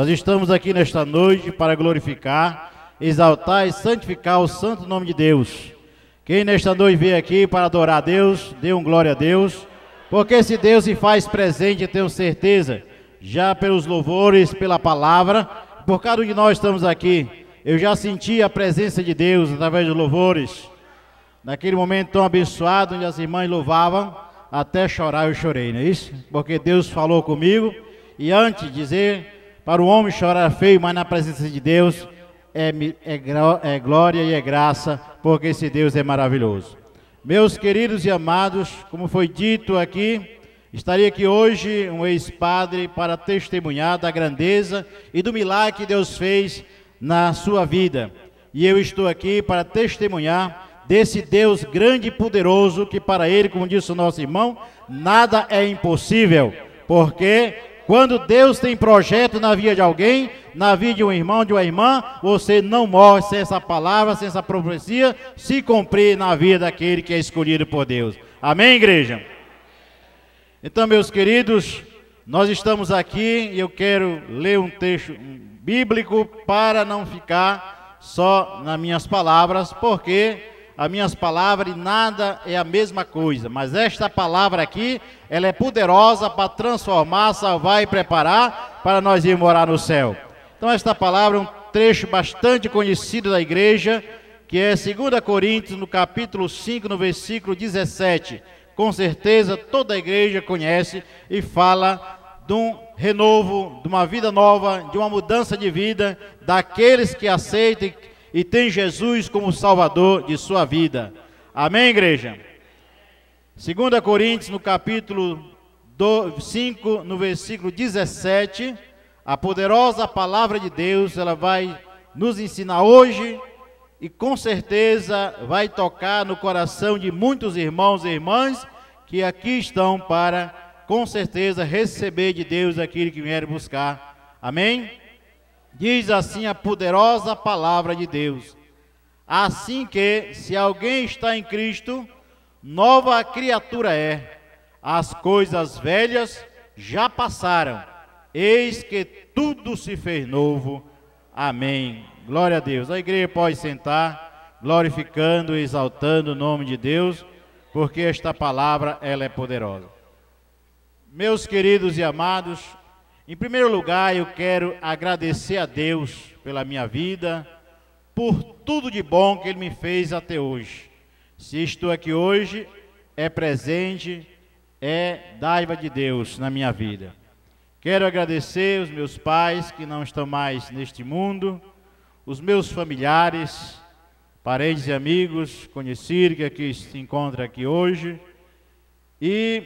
Nós estamos aqui nesta noite para glorificar, exaltar e santificar o santo nome de Deus. Quem nesta noite veio aqui para adorar a Deus, dê um glória a Deus, porque esse Deus se faz presente, eu tenho certeza, já pelos louvores, pela palavra, por cada um de nós estamos aqui. Eu já senti a presença de Deus através dos louvores. Naquele momento tão abençoado, onde as irmãs louvavam, até chorar eu chorei, não é isso? Porque Deus falou comigo, e antes de dizer, para o homem chorar feio, mas na presença de Deus é glória e é graça, porque esse Deus é maravilhoso. Meus queridos e amados, como foi dito aqui, estaria aqui hoje um ex-padre para testemunhar da grandeza e do milagre que Deus fez na sua vida. E eu estou aqui para testemunhar desse Deus grande e poderoso, que para Ele, como disse o nosso irmão, nada é impossível, porque quando Deus tem projeto na vida de alguém, na vida de um irmão, de uma irmã, você não morre sem essa palavra, sem essa profecia se cumprir na vida daquele que é escolhido por Deus. Amém, igreja? Então, meus queridos, nós estamos aqui e eu quero ler um texto bíblico para não ficar só nas minhas palavras, porque as minhas palavras nada é a mesma coisa, mas esta palavra aqui, ela é poderosa para transformar, salvar e preparar para nós ir morar no céu. Então esta palavra é um trecho bastante conhecido da igreja, que é 2 Coríntios, no capítulo 5, no versículo 17. Com certeza toda a igreja conhece e fala de um renovo, de uma vida nova, de uma mudança de vida, daqueles que aceitam e tem Jesus como Salvador de sua vida. Amém, igreja? 2 Coríntios, no capítulo 5, no versículo 17, a poderosa palavra de Deus, ela vai nos ensinar hoje e com certeza vai tocar no coração de muitos irmãos e irmãs que aqui estão para, com certeza, receber de Deus aquilo que vieram buscar. Amém? Diz assim a poderosa palavra de Deus: assim que, se alguém está em Cristo, nova criatura é, as coisas velhas já passaram, eis que tudo se fez novo. Amém. Glória a Deus. A igreja pode sentar, glorificando e exaltando o nome de Deus, porque esta palavra, ela é poderosa. Meus queridos e amados, em primeiro lugar, eu quero agradecer a Deus pela minha vida, por tudo de bom que Ele me fez até hoje. Se estou aqui hoje, é presente, é dádiva de Deus na minha vida. Quero agradecer os meus pais que não estão mais neste mundo, os meus familiares, parentes e amigos conhecidos que aqui se encontram aqui hoje, e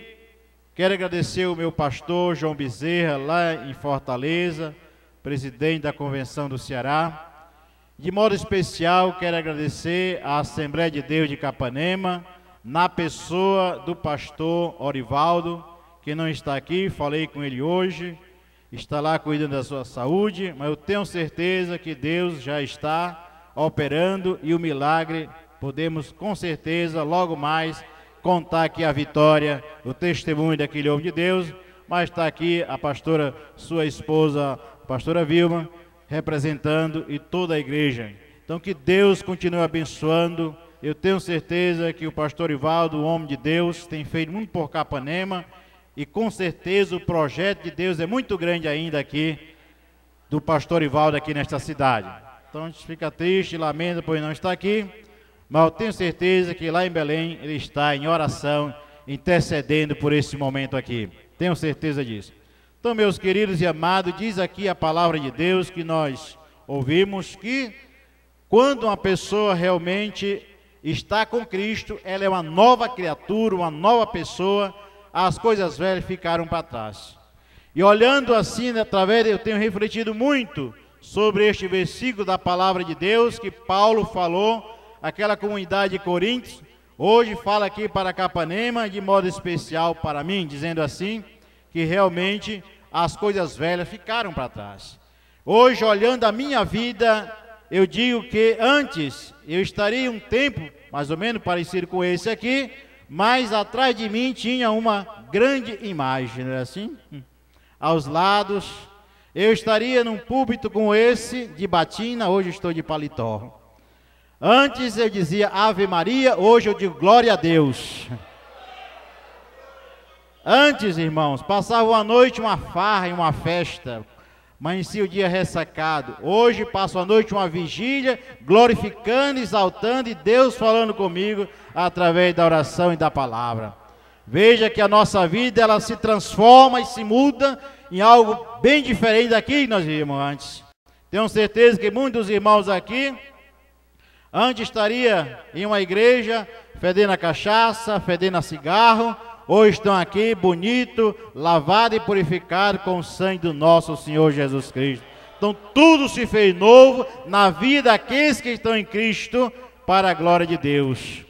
quero agradecer o meu pastor João Bezerra, lá em Fortaleza, presidente da Convenção do Ceará. De modo especial, quero agradecer à Assembleia de Deus de Capanema, na pessoa do pastor Orivaldo, que não está aqui, falei com ele hoje, está lá cuidando da sua saúde, mas eu tenho certeza que Deus já está operando e o milagre, podemos com certeza logo mais contar aqui a vitória, o testemunho daquele homem de Deus, mas está aqui a pastora, sua esposa, a pastora Vilma, representando e toda a igreja. Então que Deus continue abençoando. Eu tenho certeza que o pastor Ivaldo, o homem de Deus, tem feito muito por Capanema e com certeza o projeto de Deus é muito grande ainda aqui, do pastor Ivaldo aqui nesta cidade. Então a gente fica triste, lamenta por ele não estar aqui, mas eu tenho certeza que lá em Belém ele está em oração, intercedendo por esse momento aqui. Tenho certeza disso. Então, meus queridos e amados, diz aqui a palavra de Deus que nós ouvimos que quando uma pessoa realmente está com Cristo, ela é uma nova criatura, uma nova pessoa, as coisas velhas ficaram para trás. E olhando assim, através, eu tenho refletido muito sobre este versículo da palavra de Deus que Paulo falou, aquela comunidade de Coríntios, hoje fala aqui para Capanema, de modo especial para mim, dizendo assim, que realmente as coisas velhas ficaram para trás. Hoje, olhando a minha vida, eu digo que antes eu estaria um tempo, mais ou menos parecido com esse aqui, mas atrás de mim tinha uma grande imagem, não é assim? Aos lados, eu estaria num púlpito como esse, de batina, hoje estou de paletó. Antes eu dizia Ave Maria, hoje eu digo glória a Deus. Antes, irmãos, passava uma noite, uma farra e uma festa, amanhecia o dia ressacado. Hoje passo a noite uma vigília, glorificando, exaltando e Deus falando comigo através da oração e da palavra. Veja que a nossa vida, ela se transforma e se muda em algo bem diferente daquilo que nós vimos antes. Tenho certeza que muitos dos irmãos aqui, antes estaria em uma igreja, fedendo a cachaça, fedendo a cigarro, hoje estão aqui, bonito, lavado e purificado com o sangue do nosso Senhor Jesus Cristo. Então tudo se fez novo na vida daqueles que estão em Cristo, para a glória de Deus.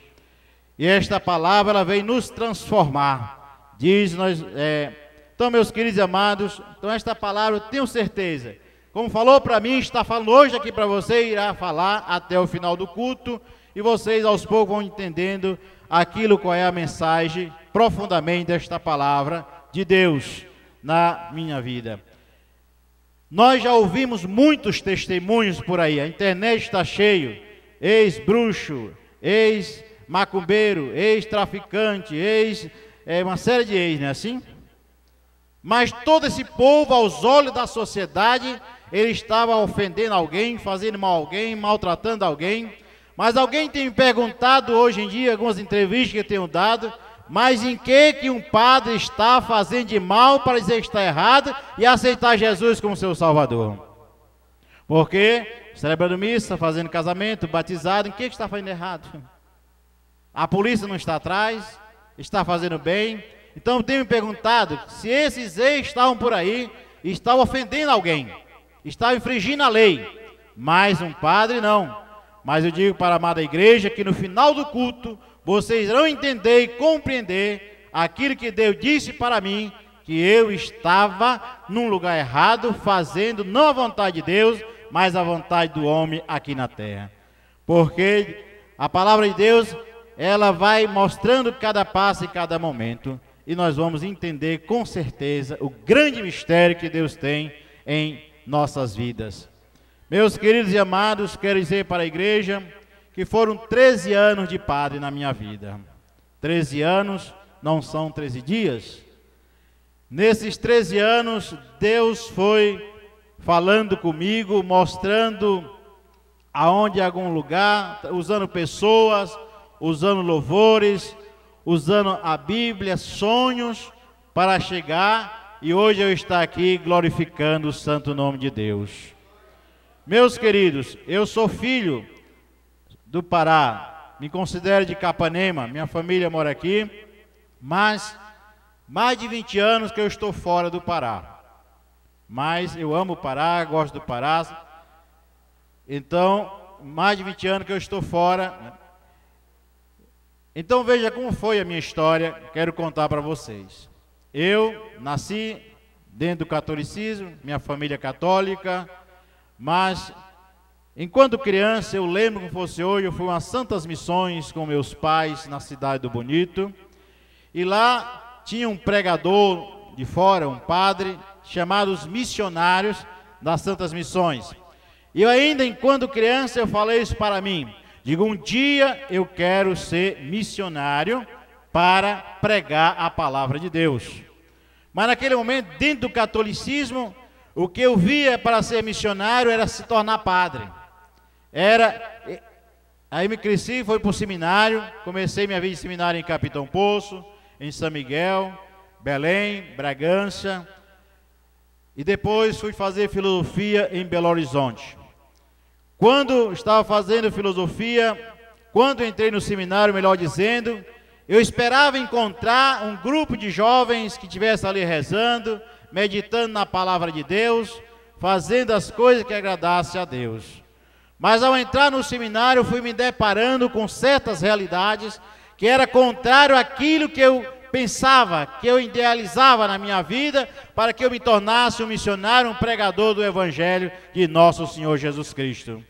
E esta palavra, ela vem nos transformar. Diz nós, então, meus queridos e amados, então esta palavra eu tenho certeza, como falou para mim, está falando hoje aqui para você, irá falar até o final do culto, e vocês aos poucos vão entendendo aquilo, qual é a mensagem profundamente desta palavra de Deus na minha vida. Nós já ouvimos muitos testemunhos por aí, a internet está cheio, ex-bruxo, ex-macumbeiro, ex-traficante, uma série de ex, não é assim? Mas todo esse povo, aos olhos da sociedade, ele estava ofendendo alguém, fazendo mal a alguém, maltratando alguém. Mas alguém tem me perguntado hoje em dia, algumas entrevistas que eu tenho dado, mas em que um padre está fazendo de mal para dizer que está errado e aceitar Jesus como seu Salvador? Porque celebrando missa, fazendo casamento, batizado, em que está fazendo errado? A polícia não está atrás, está fazendo bem. Então eu tenho me perguntado se esses ex estavam por aí, estavam ofendendo alguém, estavam infringindo a lei, mas um padre não. Mas eu digo para a amada igreja que no final do culto, vocês irão entender e compreender aquilo que Deus disse para mim, que eu estava num lugar errado, fazendo não a vontade de Deus, mas a vontade do homem aqui na terra. Porque a palavra de Deus, ela vai mostrando cada passo e cada momento, e nós vamos entender com certeza o grande mistério que Deus tem em nossas vidas. Meus queridos e amados, quero dizer para a igreja que foram 13 anos de padre na minha vida. 13 anos não são 13 dias. Nesses 13 anos, Deus foi falando comigo, mostrando aonde algum lugar, usando pessoas, usando louvores, usando a Bíblia, sonhos, para chegar, e hoje eu estou aqui glorificando o santo nome de Deus. Meus queridos, eu sou filho do Pará, me considero de Capanema, minha família mora aqui, mas mais de 20 anos que eu estou fora do Pará. Mas eu amo o Pará, gosto do Pará, então, mais de 20 anos que eu estou fora. Então veja como foi a minha história, quero contar para vocês. Eu nasci dentro do catolicismo, minha família é católica, mas enquanto criança, eu lembro como fosse hoje, eu fui umas santas missões com meus pais na cidade do Bonito, e lá tinha um pregador de fora, um padre, chamado os missionários das santas missões. E eu ainda, enquanto criança, eu falei isso para mim, digo, um dia eu quero ser missionário para pregar a palavra de Deus. Mas naquele momento, dentro do catolicismo, o que eu via para ser missionário era se tornar padre. Aí me cresci, fui para o seminário, comecei minha vida de seminário em Capitão Poço, em São Miguel, Belém, Bragança, e depois fui fazer filosofia em Belo Horizonte. Quando estava fazendo filosofia, quando entrei no seminário, melhor dizendo, eu esperava encontrar um grupo de jovens que estivesse ali rezando, meditando na palavra de Deus, fazendo as coisas que agradassem a Deus. Mas ao entrar no seminário, fui me deparando com certas realidades que era contrário àquilo que eu pensava, que eu idealizava na minha vida, para que eu me tornasse um missionário, um pregador do Evangelho de nosso Senhor Jesus Cristo.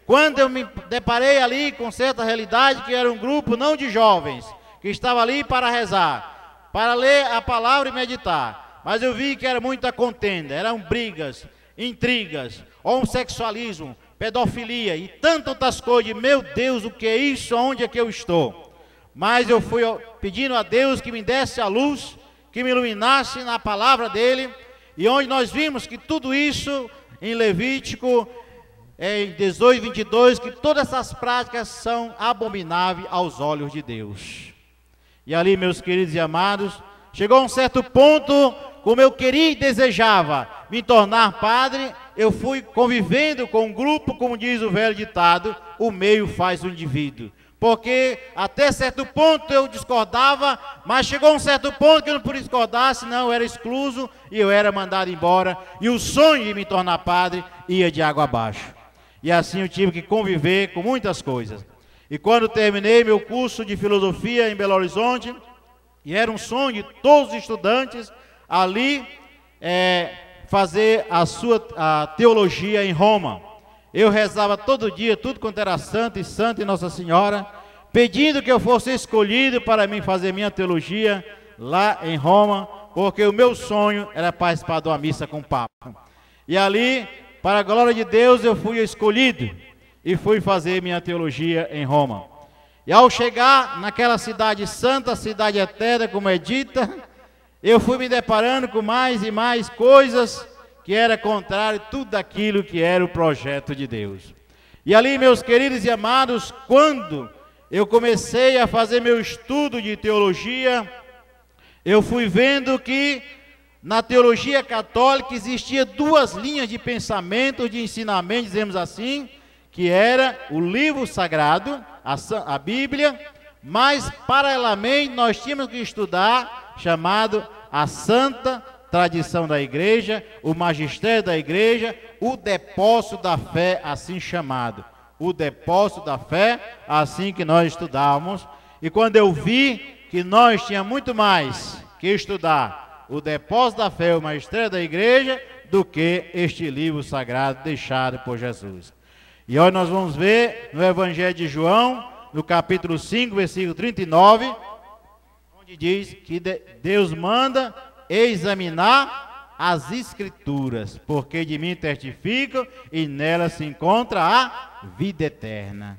Quando eu me deparei ali com certa realidade, que era um grupo não de jovens, que estava ali para rezar, para ler a palavra e meditar, mas eu vi que era muita contenda, eram brigas, intrigas, homossexualismo, pedofilia e tantas outras coisas. Meu Deus, o que é isso? Onde é que eu estou? Mas eu fui pedindo a Deus que me desse a luz, que me iluminasse na palavra dele, e onde nós vimos que tudo isso em Levítico, em 18, 22, que todas essas práticas são abomináveis aos olhos de Deus. E ali, meus queridos e amados, chegou um certo ponto, como eu queria e desejava me tornar padre, eu fui convivendo com um grupo, como diz o velho ditado, o meio faz o indivíduo. Porque até certo ponto eu discordava, mas chegou um certo ponto que eu não podia discordar, senão eu era excluso e eu era mandado embora. E o sonho de me tornar padre ia de água abaixo. E assim eu tive que conviver com muitas coisas. E quando terminei meu curso de filosofia em Belo Horizonte, e era um sonho de todos os estudantes ali fazer a teologia em Roma. Eu rezava todo dia, tudo quanto era santo e Nossa Senhora, pedindo que eu fosse escolhido para mim fazer minha teologia lá em Roma, porque o meu sonho era participar de uma missa com o Papa. E ali, para a glória de Deus, eu fui escolhido e fui fazer minha teologia em Roma. E ao chegar naquela cidade santa, cidade eterna, como é dita, eu fui me deparando com mais e mais coisas que era contrário a tudo aquilo que era o projeto de Deus. E ali, meus queridos e amados, quando eu comecei a fazer meu estudo de teologia, eu fui vendo que na teologia católica existia duas linhas de pensamento, de ensinamento, dizemos assim, que era o livro sagrado, a Bíblia, mas paralelamente nós tínhamos que estudar chamado a Santa Tradição da Igreja, o magistério da Igreja, o depósito da fé, assim chamado. O depósito da fé, assim que nós estudávamos. E quando eu vi que nós tínhamos muito mais que estudar o depósito da fé, o magistério da Igreja, do que este livro sagrado deixado por Jesus. E hoje nós vamos ver no Evangelho de João, no capítulo 5, versículo 39, onde diz que Deus manda examinar as Escrituras, porque de mim testificam e nelas se encontra a vida eterna.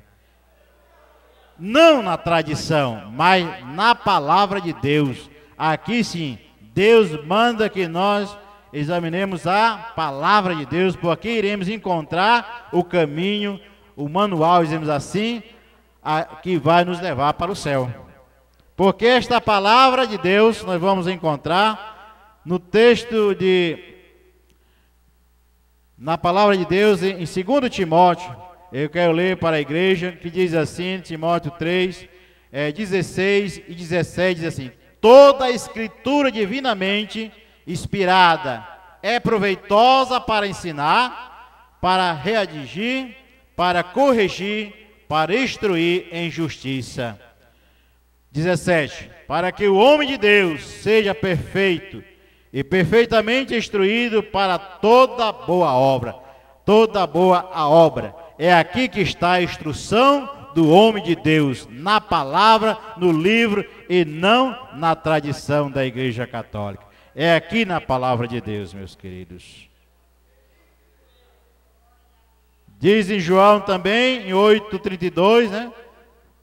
Não na tradição, mas na palavra de Deus. Aqui sim, Deus manda que nós examinemos a palavra de Deus, porque iremos encontrar o caminho, o manual, dizemos assim, que vai nos levar para o céu. Porque esta palavra de Deus nós vamos encontrar no texto na palavra de Deus em 2 Timóteo. Eu quero ler para a igreja, que diz assim, Timóteo 3, 16 e 17, diz assim: toda a escritura divinamente inspirada é proveitosa para ensinar, para redigir, para corrigir, para instruir em justiça. 17. Para que o homem de Deus seja perfeito e perfeitamente instruído para toda boa obra. Toda boa obra. É aqui que está a instrução do homem de Deus, na palavra, no livro e não na tradição da Igreja Católica. É aqui na palavra de Deus, meus queridos. Diz em João também, em 8,32, né?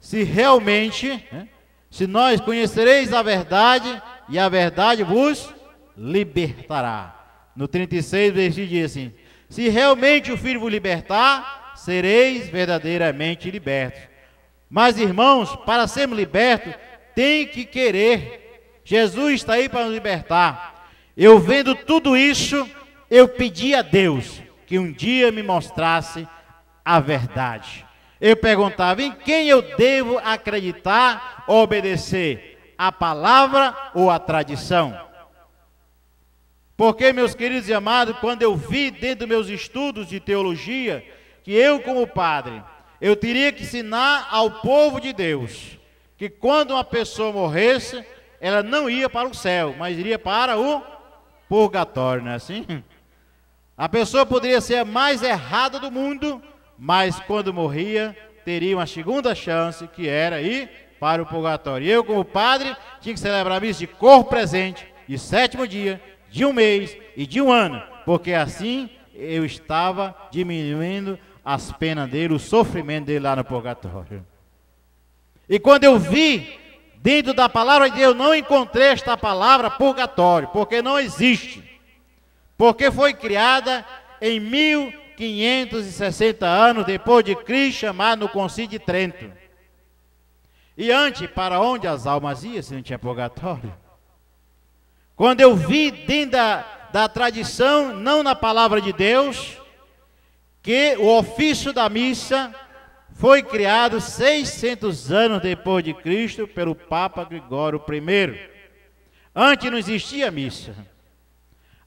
Se realmente, se nós conhecereis a verdade, e a verdade vos libertará. No 36, versículo diz assim: se realmente o Filho vos libertar, sereis verdadeiramente libertos. Mas, irmãos, para sermos libertos, tem que querer. Jesus está aí para nos libertar. Eu vendo tudo isso, eu pedi a Deus que um dia me mostrasse a verdade. Eu perguntava: em quem eu devo acreditar, obedecer? A palavra ou a tradição? Porque, meus queridos e amados, quando eu vi dentro dos meus estudos de teologia, que eu como padre, eu teria que ensinar ao povo de Deus, que quando uma pessoa morresse, ela não ia para o céu, mas iria para o purgatório, não é assim? A pessoa poderia ser a mais errada do mundo, mas quando morria, teria uma segunda chance, que era ir para o purgatório. E eu, como padre, tinha que celebrar a missa de corpo presente, de 7º dia, de um mês e de um ano, porque assim eu estava diminuindo as penas dele, o sofrimento dele lá no purgatório. E quando eu vi, dentro da palavra de Deus, não encontrei esta palavra purgatório, porque não existe. Porque foi criada em 1560 anos depois de Cristo, chamado no Concílio de Trento. E antes, para onde as almas iam se não tinha purgatório? Quando eu vi dentro da tradição, não na palavra de Deus, que o ofício da missa foi criado 600 anos depois de Cristo pelo Papa Gregório I. Antes não existia missa.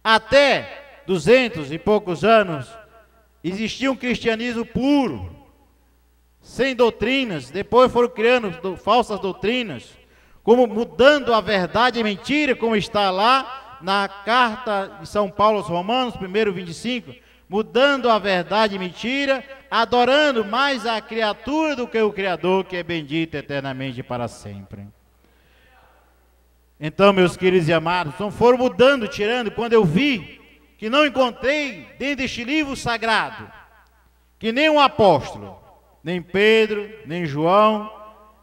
Até 200 e poucos anos existia um cristianismo puro, sem doutrinas. Depois foram criando falsas doutrinas, como mudando a verdade em mentira, como está lá na carta de São Paulo aos Romanos, 1:25, mudando a verdade em mentira, adorando mais a criatura do que o Criador, que é bendito eternamente para sempre. Então, meus queridos e amados, foram mudando, tirando, quando eu vi que não encontrei dentro deste livro sagrado, que nem um apóstolo, nem Pedro, nem João,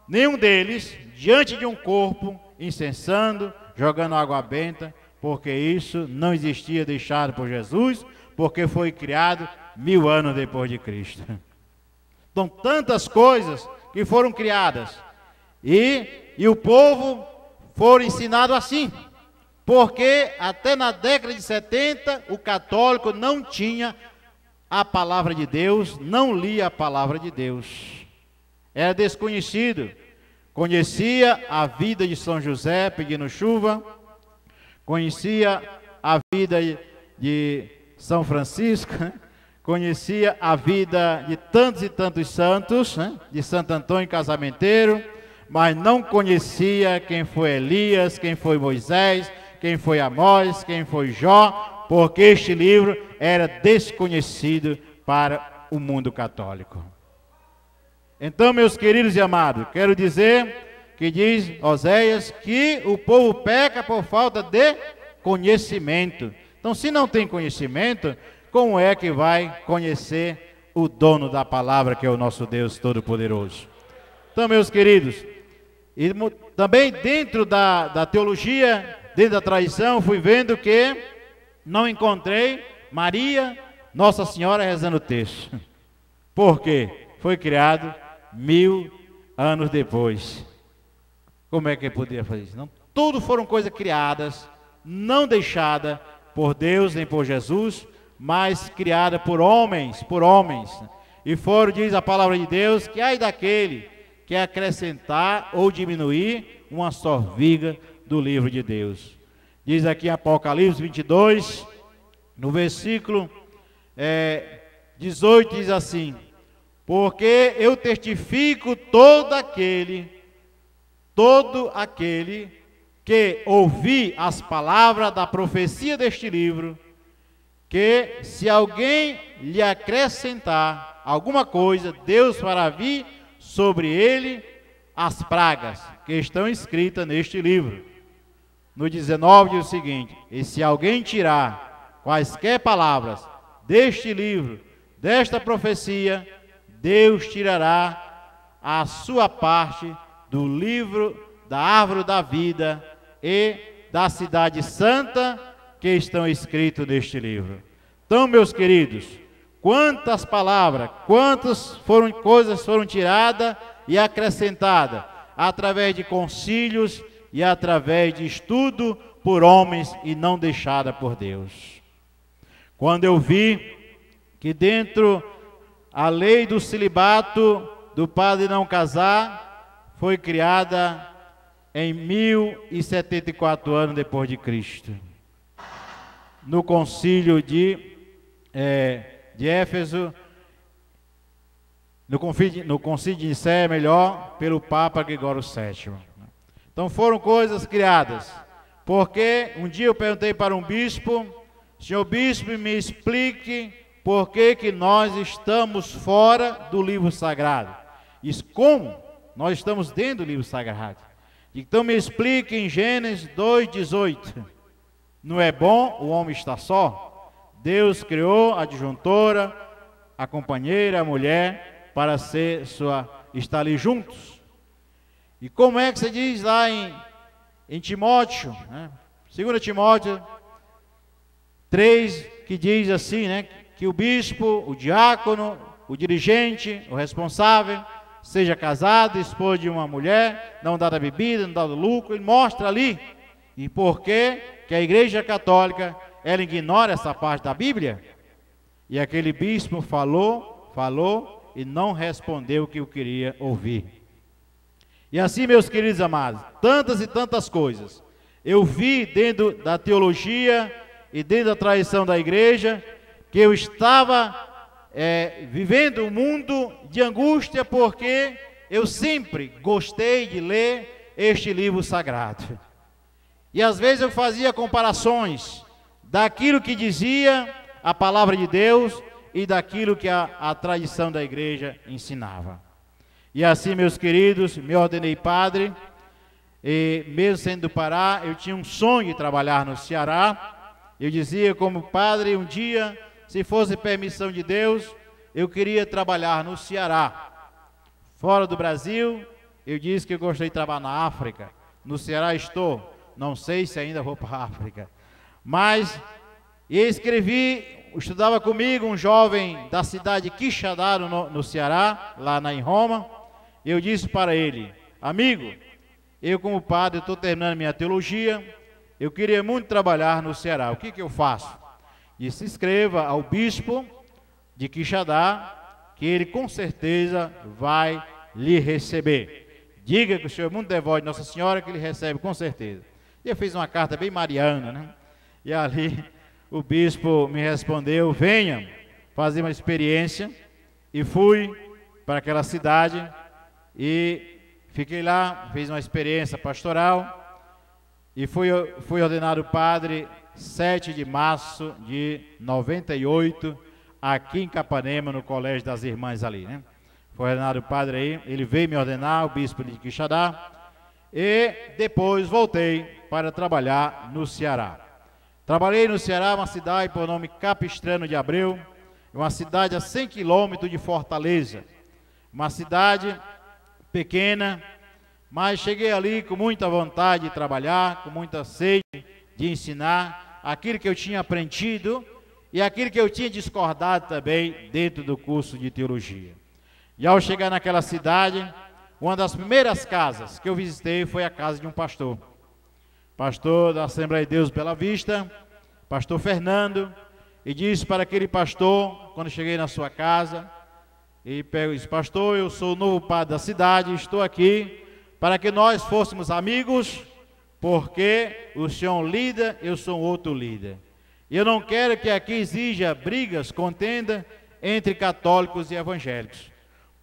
nenhum deles, diante de um corpo, incensando, jogando água benta, porque isso não existia deixado por Jesus, porque foi criado 1000 anos depois de Cristo. Então, tantas coisas que foram criadas, e o povo foram ensinados assim, porque até na década de 70, o católico não tinha a palavra de Deus, não lia a palavra de Deus, era desconhecido. Conhecia a vida de São José pedindo chuva, conhecia a vida de São Francisco, conhecia a vida de tantos e tantos santos, de Santo Antônio Casamenteiro, mas não conhecia quem foi Elias, quem foi Moisés, quem foi Amós, quem foi Jó, porque este livro era desconhecido para o mundo católico. Então, meus queridos e amados, quero dizer que diz Oséias que o povo peca por falta de conhecimento. Então, se não tem conhecimento, como é que vai conhecer o dono da palavra, que é o nosso Deus Todo-Poderoso? Então, meus queridos, e também dentro da teologia, dentro da tradição, fui vendo que não encontrei Maria, Nossa Senhora rezando o texto. Por quê? Foi criado 1000 anos depois. Como é que ele podia fazer isso? Não, tudo foram coisas criadas, não deixadas por Deus nem por Jesus, mas criadas por homens, E foram, diz a palavra de Deus, que ai daquele que acrescentar ou diminuir uma só vírgula do livro de Deus. Diz aqui em Apocalipse 22, no versículo 18, diz assim: porque eu testifico todo aquele que ouvir as palavras da profecia deste livro, que se alguém lhe acrescentar alguma coisa, Deus fará vir sobre ele as pragas que estão escritas neste livro. No 19 diz o seguinte: e se alguém tirar quaisquer palavras deste livro, desta profecia, Deus tirará a sua parte do livro da árvore da vida e da cidade santa que estão escritos neste livro. Então, meus queridos, quantas palavras, coisas foram tiradas e acrescentadas através de concílios e através de estudo por homens e não deixada por Deus. Quando eu vi que dentro a lei do celibato do padre não casar foi criada em 1074 anos depois de Cristo, no concílio de Éfeso, no concílio de Nicéia, melhor, pelo Papa Gregório VII. Então foram coisas criadas, porque um dia eu perguntei para um bispo: senhor bispo, me explique por que nós estamos fora do livro sagrado. Diz: como? Nós estamos dentro do livro sagrado. Então me explique em Gênesis 2:18. Não é bom o homem estar só? Deus criou a disjuntora, a companheira, a mulher, para estar ali juntos. E como é que você diz lá em Timóteo, né? 2 Timóteo 3, que diz assim, né? Que o bispo, o diácono, o dirigente, o responsável, seja casado, esposo de uma mulher, não dá da bebida, não dá do lucro. Ele mostra ali. E por que a Igreja Católica, ela ignora essa parte da Bíblia? E aquele bispo falou e não respondeu o que eu queria ouvir. E assim, meus queridos amados, tantas e tantas coisas eu vi dentro da teologia e dentro da tradição da igreja, que eu estava vivendo um mundo de angústia, porque eu sempre gostei de ler este livro sagrado. E às vezes eu fazia comparações daquilo que dizia a palavra de Deus e daquilo que a tradição da igreja ensinava. E assim, meus queridos, me ordenei padre, e mesmo sendo do Pará, eu tinha um sonho de trabalhar no Ceará. Eu dizia como padre, um dia, se fosse permissão de Deus, eu queria trabalhar no Ceará. Fora do Brasil, eu disse que eu gostaria de trabalhar na África. No Ceará estou, não sei se ainda vou para a África. Mas estudava comigo um jovem da cidade de Quixadá, no Ceará, lá em Roma. Eu disse para ele: amigo, eu como padre estou terminando minha teologia, eu queria muito trabalhar no Ceará, o que eu faço? E se inscreva ao bispo de Quixadá, que ele com certeza vai lhe receber. Diga que o senhor é muito devoto de Nossa Senhora, que ele recebe com certeza. E eu fiz uma carta bem mariana, né? E ali o bispo me respondeu: venha fazer uma experiência. E fui para aquela cidade e fiquei lá, fiz uma experiência pastoral e fui ordenado padre 7 de março de 98, aqui em Capanema, no Colégio das Irmãs ali, né? Foi ordenado padre aí, ele veio me ordenar, o bispo de Quixadá, e depois voltei para trabalhar no Ceará. Trabalhei no Ceará, uma cidade por nome Capistrano de Abreu, uma cidade a 100 quilômetros de Fortaleza, uma cidade pequena, mas cheguei ali com muita vontade de trabalhar, com muita sede de ensinar aquilo que eu tinha aprendido e aquilo que eu tinha discordado também dentro do curso de teologia. E ao chegar naquela cidade, uma das primeiras casas que eu visitei foi a casa de um pastor da Assembleia de Deus Bela Vista, pastor Fernando, e disse para aquele pastor, quando cheguei na sua casa, e disse: pastor, eu sou o novo padre da cidade, estou aqui para que nós fôssemos amigos, porque o senhor é um líder, eu sou um outro líder. E eu não quero que aqui exija brigas, contenda entre católicos e evangélicos.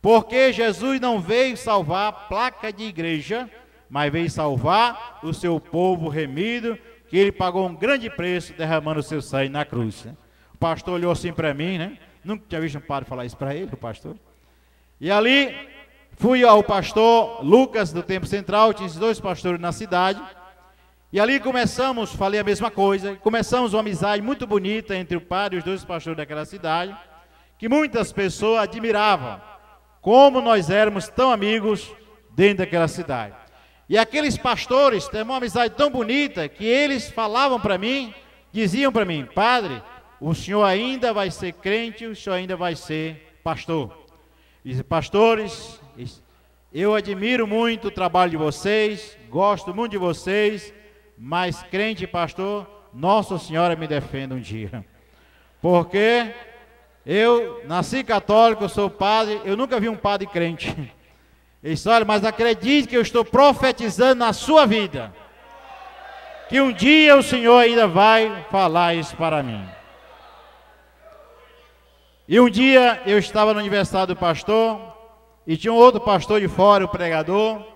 Porque Jesus não veio salvar a placa de igreja, mas veio salvar o seu povo remido, que ele pagou um grande preço derramando o seu sangue na cruz, né? O pastor olhou assim para mim, né? Nunca tinha visto um padre falar isso para ele, o pastor. E ali fui ao pastor Lucas do Tempo Central, tinha esses dois pastores na cidade. E ali falei a mesma coisa, começamos uma amizade muito bonita entre o padre e os dois pastores daquela cidade, que muitas pessoas admiravam como nós éramos tão amigos dentro daquela cidade. E aqueles pastores têm uma amizade tão bonita que eles falavam para mim, diziam para mim: padre, o senhor ainda vai ser crente, o senhor ainda vai ser pastor. E pastores, eu admiro muito o trabalho de vocês, gosto muito de vocês, mas crente e pastor, Nossa Senhora me defenda um dia. Porque eu nasci católico, eu sou padre, eu nunca vi um padre crente. Ele disse: olha, mas acredite que eu estou profetizando na sua vida, que um dia o Senhor ainda vai falar isso para mim. E um dia eu estava no aniversário do pastor, e tinha um outro pastor de fora, o pregador,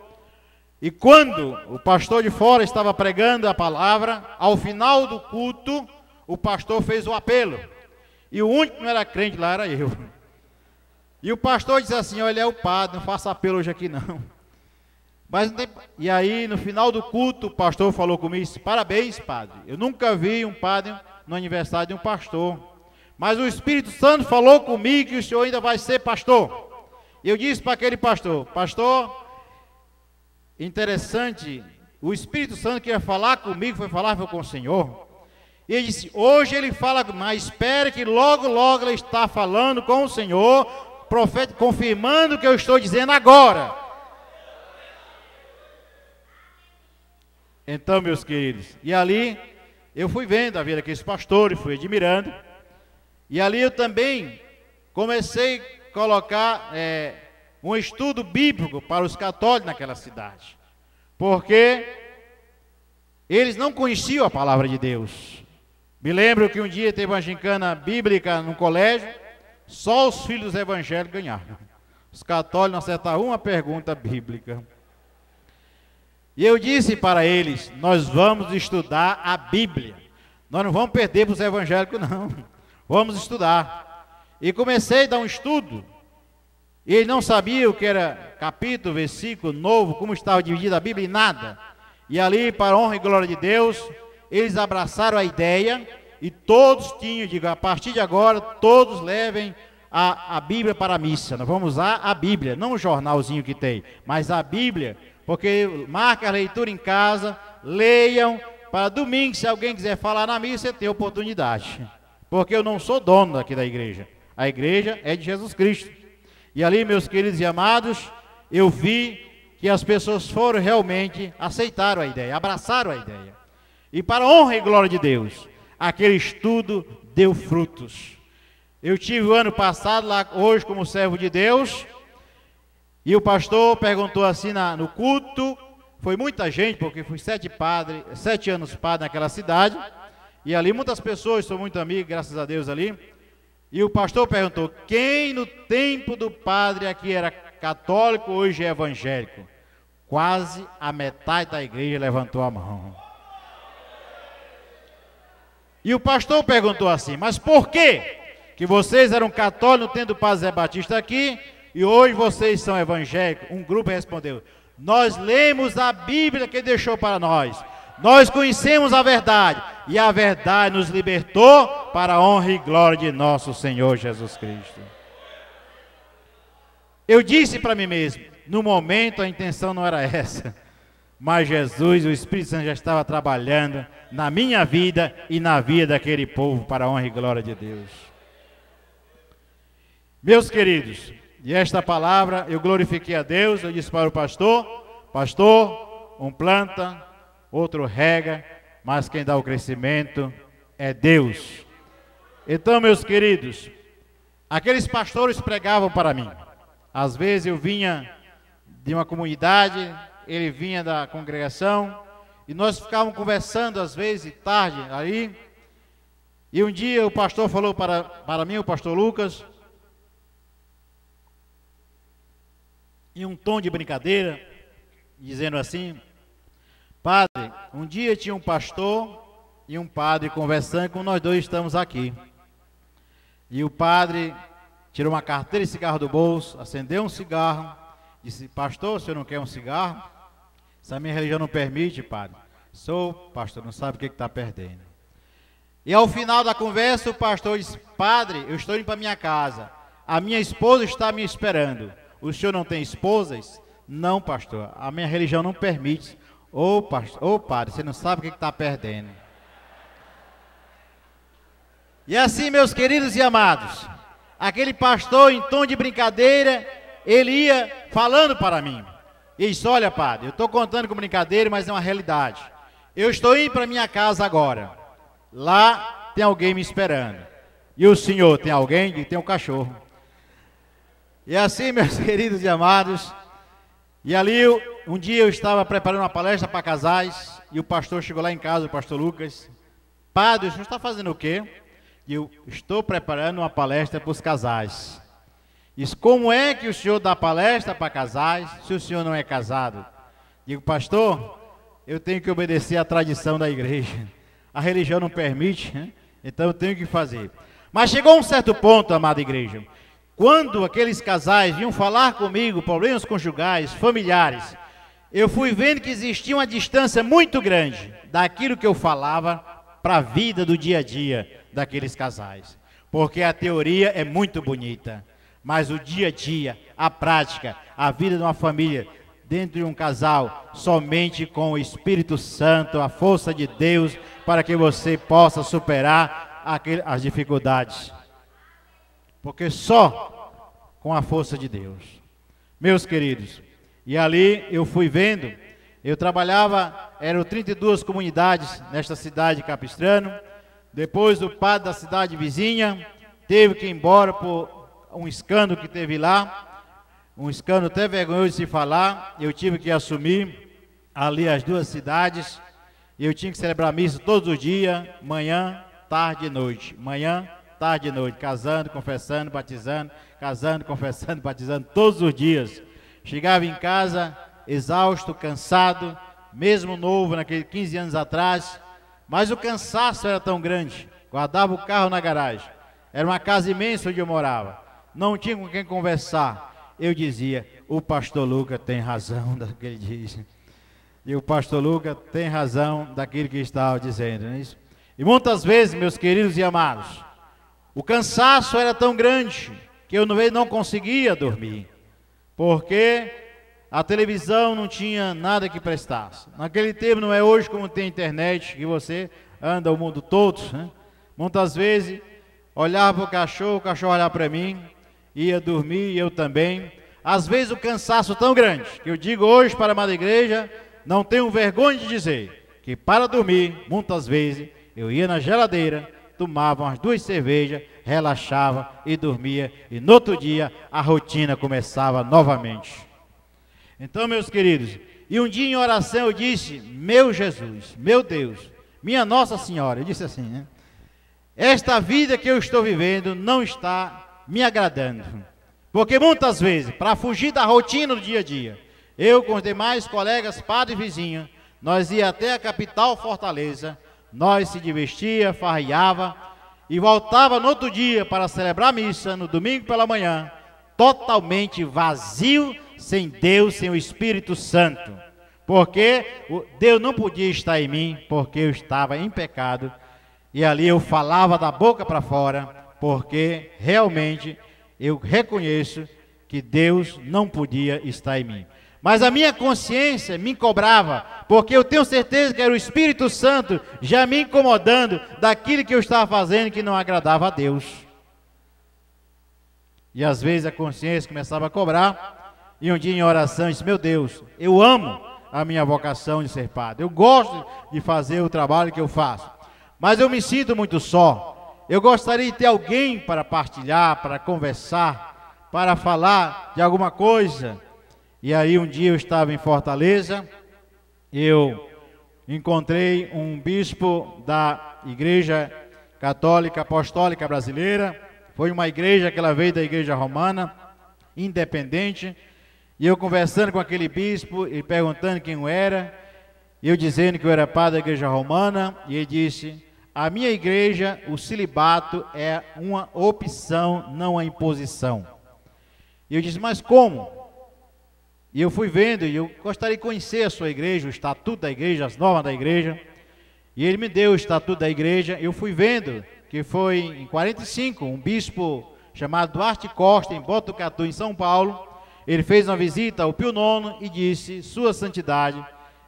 e quando o pastor de fora estava pregando a palavra, ao final do culto, o pastor fez o apelo, e o único que não era crente lá era eu. E o pastor disse assim: olha, é o padre, não faça apelo hoje aqui não. Mas não tem... E aí, no final do culto, o pastor falou comigo e disse: parabéns, padre, eu nunca vi um padre no aniversário de um pastor. mas o Espírito Santo falou comigo que o senhor ainda vai ser pastor. E eu disse para aquele pastor: pastor, interessante, o Espírito Santo que ia falar comigo foi com o senhor. E ele disse: hoje ele fala, mas espere que logo, logo ele está falando com o senhor, profeta, confirmando o que eu estou dizendo agora. Então, meus queridos, e ali eu fui vendo a vida daqueles pastores, fui admirando, e ali eu também comecei a colocar um estudo bíblico para os católicos naquela cidade, porque eles não conheciam a palavra de Deus. Me lembro que um dia teve uma gincana bíblica no colégio, só os filhos evangélicos ganharam. Os católicos não acertaram uma pergunta bíblica. E eu disse para eles: nós vamos estudar a Bíblia. Nós não vamos perder para os evangélicos, não. Vamos estudar. E comecei a dar um estudo. E eles não sabiam o que era capítulo, versículo, novo, como estava dividida a Bíblia, e nada. E ali, para a honra e glória de Deus, eles abraçaram a ideia e todos tinham, digo, a partir de agora, todos levem a Bíblia para a missa. Nós vamos usar a Bíblia, não o jornalzinho que tem, mas a Bíblia, porque marca a leitura em casa, leiam, para domingo, se alguém quiser falar na missa, você tem oportunidade. Porque eu não sou dono daqui da igreja, a igreja é de Jesus Cristo. E ali, meus queridos e amados, eu vi que as pessoas foram realmente, aceitaram a ideia, abraçaram a ideia. E para a honra e glória de Deus, aquele estudo deu frutos. Eu tive o ano passado lá, hoje como servo de Deus, e o pastor perguntou assim no culto, foi muita gente, porque fui 7 anos padre naquela cidade, e ali muitas pessoas, sou muito amigo, graças a Deus ali, e o pastor perguntou: quem no tempo do padre aqui era católico, hoje é evangélico? Quase a metade da igreja levantou a mão. E o pastor perguntou assim: mas por quê que vocês eram católicos no tempo do padre Zé Batista aqui, e hoje vocês são evangélicos? Um grupo respondeu: nós lemos a Bíblia que ele deixou para nós, nós conhecemos a verdade, e a verdade nos libertou para a honra e glória de nosso Senhor Jesus Cristo. Eu disse para mim mesmo, no momento a intenção não era essa, mas Jesus, o Espírito Santo já estava trabalhando na minha vida e na vida daquele povo para a honra e glória de Deus. Meus queridos, e esta palavra eu glorifiquei a Deus, eu disse para o pastor: pastor, um planta, outro rega, mas quem dá o crescimento é Deus. Então, meus queridos, aqueles pastores pregavam para mim. Às vezes eu vinha de uma comunidade, ele vinha da congregação, e nós ficávamos conversando às vezes, tarde, aí, e um dia o pastor falou para mim, o pastor Lucas, em um tom de brincadeira, dizendo assim: padre, um dia tinha um pastor e um padre conversando, como nós dois estamos aqui. E o padre tirou uma carteira de cigarro do bolso, acendeu um cigarro, disse: pastor, o senhor não quer um cigarro? Se a minha religião não permite, padre. Sou, pastor, não sabe o que está perdendo. E ao final da conversa, o pastor disse: padre, eu estou indo para minha casa, a minha esposa está me esperando. O senhor não tem esposas? Não, pastor, a minha religião não permite. Ô padre, você não sabe o que está perdendo. E assim, meus queridos e amados, aquele pastor, em tom de brincadeira, ele ia falando para mim. E disse: olha, padre, eu estou contando com brincadeira, mas é uma realidade. Eu estou indo para minha casa agora. Lá tem alguém me esperando. E o senhor tem alguém? E tem um cachorro. E assim, meus queridos e amados, e ali um dia eu estava preparando uma palestra para casais, e o pastor chegou lá em casa, o pastor Lucas: padre, o senhor está fazendo o quê? E eu: estou preparando uma palestra para os casais. Diz: como é que o senhor dá palestra para casais, se o senhor não é casado? Digo: pastor, eu tenho que obedecer à tradição da igreja. A religião não permite, né? Então eu tenho que fazer. Mas chegou um certo ponto, amada igreja, quando aqueles casais vinham falar comigo, problemas conjugais, familiares, eu fui vendo que existia uma distância muito grande daquilo que eu falava para a vida do dia a dia daqueles casais. porque a teoria é muito bonita, mas o dia a dia, a prática, a vida de uma família, dentro de um casal, somente com o Espírito Santo, a força de Deus, para que você possa superar as dificuldades. Porque só com a força de Deus. Meus queridos, e ali eu fui vendo, eu trabalhava, eram 32 comunidades nesta cidade de Capistrano. Depois o padre da cidade vizinha teve que ir embora por um escândalo que teve lá, um escândalo até vergonhoso de se falar. Eu tive que assumir ali as duas cidades, eu tinha que celebrar missa todos os dias, manhã, tarde e noite, manhã, tarde e noite, casando, confessando, batizando, casando, confessando, batizando, todos os dias. Chegava em casa exausto, cansado, mesmo novo, naqueles 15 anos atrás, mas o cansaço era tão grande. Guardava o carro na garagem, era uma casa imensa onde eu morava, não tinha com quem conversar. Eu dizia, o pastor Lucas tem razão daquele dia, e o pastor Lucas tem razão daquilo que estava dizendo, não é isso? E muitas vezes, meus queridos e amados, o cansaço era tão grande que eu não conseguia dormir, porque a televisão não tinha nada que prestasse. Naquele tempo, não é hoje como tem internet, que você anda o mundo todo, né? Muitas vezes, olhava para o cachorro olhava para mim, ia dormir e eu também. Às vezes o cansaço tão grande, que eu digo hoje para a Madre Igreja, não tenho vergonha de dizer, que para dormir, muitas vezes, eu ia na geladeira, tomava umas 2 cervejas, relaxava e dormia, e no outro dia a rotina começava novamente. Então, meus queridos, e um dia em oração eu disse, meu Jesus, meu Deus, minha Nossa Senhora, eu disse assim, né? Esta vida que eu estou vivendo não está me agradando, porque muitas vezes, para fugir da rotina do dia a dia, eu com os demais colegas, padre e vizinho, nós ia até a capital Fortaleza, nós se divertia, farriava e voltava no outro dia para celebrar a missa, no domingo pela manhã, totalmente vazio, sem Deus, sem o Espírito Santo, porque Deus não podia estar em mim, porque eu estava em pecado, e ali eu falava da boca para fora, porque realmente eu reconheço que Deus não podia estar em mim. Mas a minha consciência me cobrava, porque eu tenho certeza que era o Espírito Santo já me incomodando daquilo que eu estava fazendo que não agradava a Deus. E às vezes a consciência começava a cobrar, e um dia em oração eu disse, meu Deus, eu amo a minha vocação de ser padre, eu gosto de fazer o trabalho que eu faço, mas eu me sinto muito só. Eu gostaria de ter alguém para partilhar, para conversar, para falar de alguma coisa. E aí um dia eu estava em Fortaleza, eu encontrei um bispo da Igreja Católica Apostólica Brasileira, foi uma igreja que ela veio da Igreja Romana, independente, e eu conversando com aquele bispo, ele perguntando quem eu era, e eu dizendo que eu era padre da Igreja Romana, e ele disse, a minha igreja, o celibato é uma opção, não uma imposição. E eu disse, mas como? E eu fui vendo, e eu gostaria de conhecer a sua igreja, o estatuto da igreja, as normas da igreja. E ele me deu o estatuto da igreja, eu fui vendo, que foi em 45, um bispo chamado Duarte Costa, em Botucatu, em São Paulo. Ele fez uma visita ao Pio IX e disse, Sua Santidade,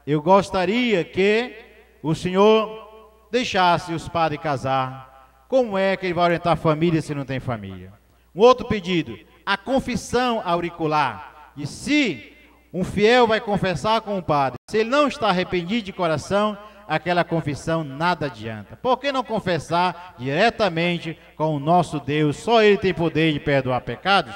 eu gostaria que o senhor deixasse os padres casar. Como é que ele vai orientar a família se não tem família? Um outro pedido, a confissão auricular. E se um fiel vai confessar com o padre, se ele não está arrependido de coração, aquela confissão nada adianta. Por que não confessar diretamente com o nosso Deus? Só Ele tem poder de perdoar pecados.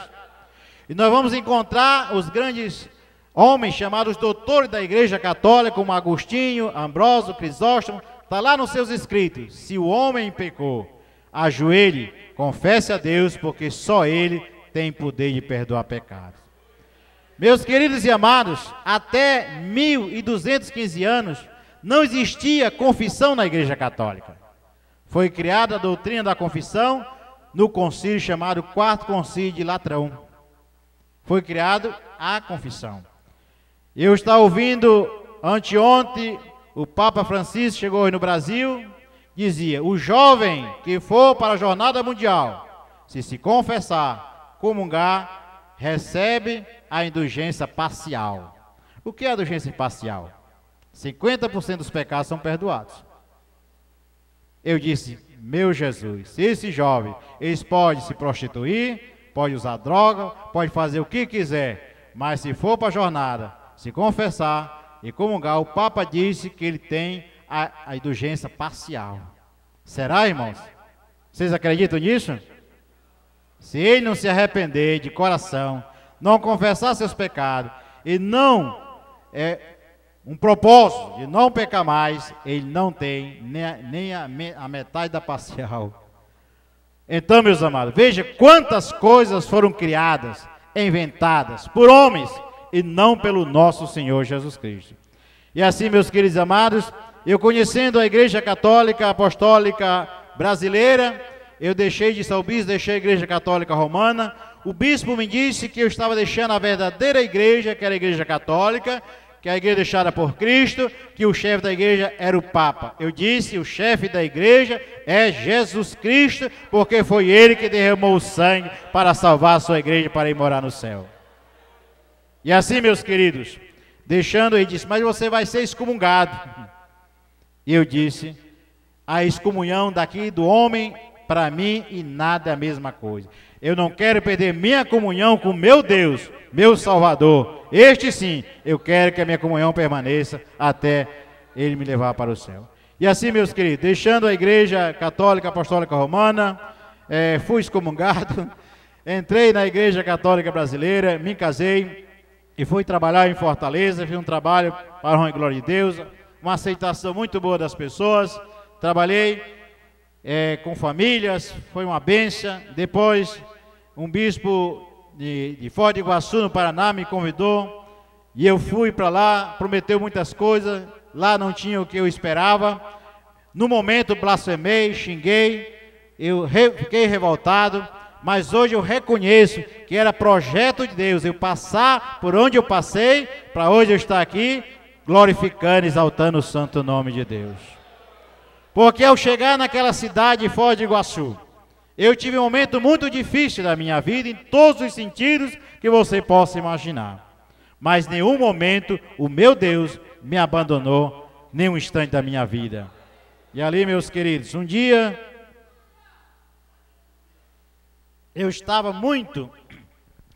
E nós vamos encontrar os grandes homens chamados doutores da Igreja Católica, como Agostinho, Ambrósio, Crisóstomo. Está lá nos seus escritos, se o homem pecou, ajoelhe, confesse a Deus, porque só Ele tem poder de perdoar pecados. Meus queridos e amados, até 1215 anos, não existia confissão na Igreja Católica. Foi criada a doutrina da confissão no concílio chamado Quarto Concílio de Latrão. Foi criado a confissão. Eu estava ouvindo anteontem, o Papa Francisco chegou aí no Brasil, dizia: o jovem que for para a jornada mundial, se confessar, comungar, recebe a indulgência parcial. O que é a indulgência parcial? 50% dos pecados são perdoados. Eu disse: meu Jesus, se esse jovem, eles podem se prostituir, pode usar droga, pode fazer o que quiser, mas se for para a jornada, se confessar e comungar, o Papa disse que ele tem a indulgência parcial. Será, irmãos? Vocês acreditam nisso? Se ele não se arrepender de coração, não confessar seus pecados e não um propósito de não pecar mais, ele não tem nem a metade da parcial. Então, meus amados, veja quantas coisas foram criadas, inventadas por homens e não pelo nosso Senhor Jesus Cristo. E assim, meus queridos amados, eu conhecendo a Igreja Católica Apostólica Brasileira, eu deixei de ser o bispo, deixei a Igreja Católica Romana. O bispo me disse que eu estava deixando a verdadeira igreja, que era a Igreja Católica, que é a igreja deixada por Cristo, que o chefe da igreja era o Papa. Eu disse: o chefe da igreja é Jesus Cristo, porque foi ele que derramou o sangue para salvar a sua igreja, para ir morar no céu. E assim, meus queridos, deixando, ele disse: mas você vai ser excomungado. E eu disse: a excomunhão daqui do homem, para mim, e nada é a mesma coisa. Eu não quero perder minha comunhão com meu Deus, meu Salvador. Este sim, eu quero que a minha comunhão permaneça até ele me levar para o céu. E assim, meus queridos, deixando a Igreja Católica Apostólica Romana, fui excomungado, entrei na Igreja Católica Brasileira, me casei e fui trabalhar em Fortaleza. Fiz um trabalho para a honra e glória de Deus, uma aceitação muito boa das pessoas. Trabalhei com famílias, foi uma bênção. Depois, um bispo de Foz do Iguaçu, no Paraná, me convidou e eu fui para lá, prometeu muitas coisas, lá não tinha o que eu esperava. No momento blasfemei, xinguei, fiquei revoltado, mas hoje eu reconheço que era projeto de Deus eu passar por onde eu passei, para hoje eu estar aqui glorificando e exaltando o santo nome de Deus. Porque ao chegar naquela cidade de Foz do Iguaçu, eu tive um momento muito difícil da minha vida, em todos os sentidos que você possa imaginar. Mas em nenhum momento o meu Deus me abandonou, nem um instante da minha vida. E ali, meus queridos, um dia eu estava muito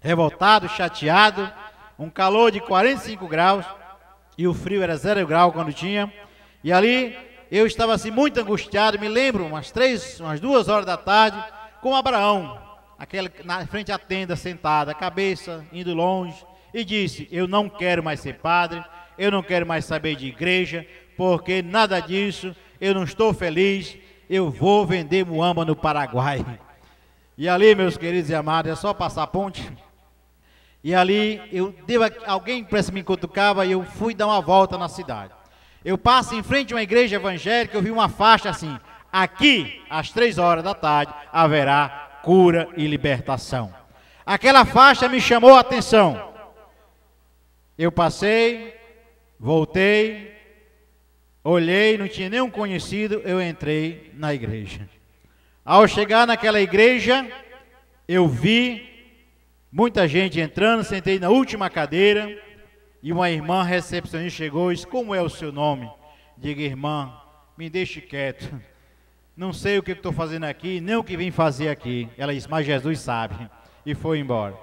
revoltado, chateado, um calor de 45 graus, e o frio era 0 grau quando tinha, e ali eu estava assim muito angustiado. Me lembro, umas 2 horas da tarde, com Abraão, na frente à tenda sentada, a cabeça indo longe, e disse: eu não quero mais ser padre, eu não quero mais saber de igreja, porque nada disso, eu não estou feliz, eu vou vender muamba no Paraguai. E ali, meus queridos e amados, é só passar a ponte. E ali, alguém parece que me cutucava, e eu fui dar uma volta na cidade. Eu passo em frente a uma igreja evangélica, eu vi uma faixa assim: aqui, às 3 horas da tarde, haverá cura e libertação. Aquela faixa me chamou a atenção. Eu passei, voltei, olhei, não tinha nenhum conhecido, eu entrei na igreja. Ao chegar naquela igreja, eu vi muita gente entrando, sentei na última cadeira, e uma irmã recepcionista chegou e disse: como é o seu nome? Diga: irmã, me deixe quieto, não sei o que estou fazendo aqui, nem o que vim fazer aqui. Ela disse: mas Jesus sabe. E foi embora.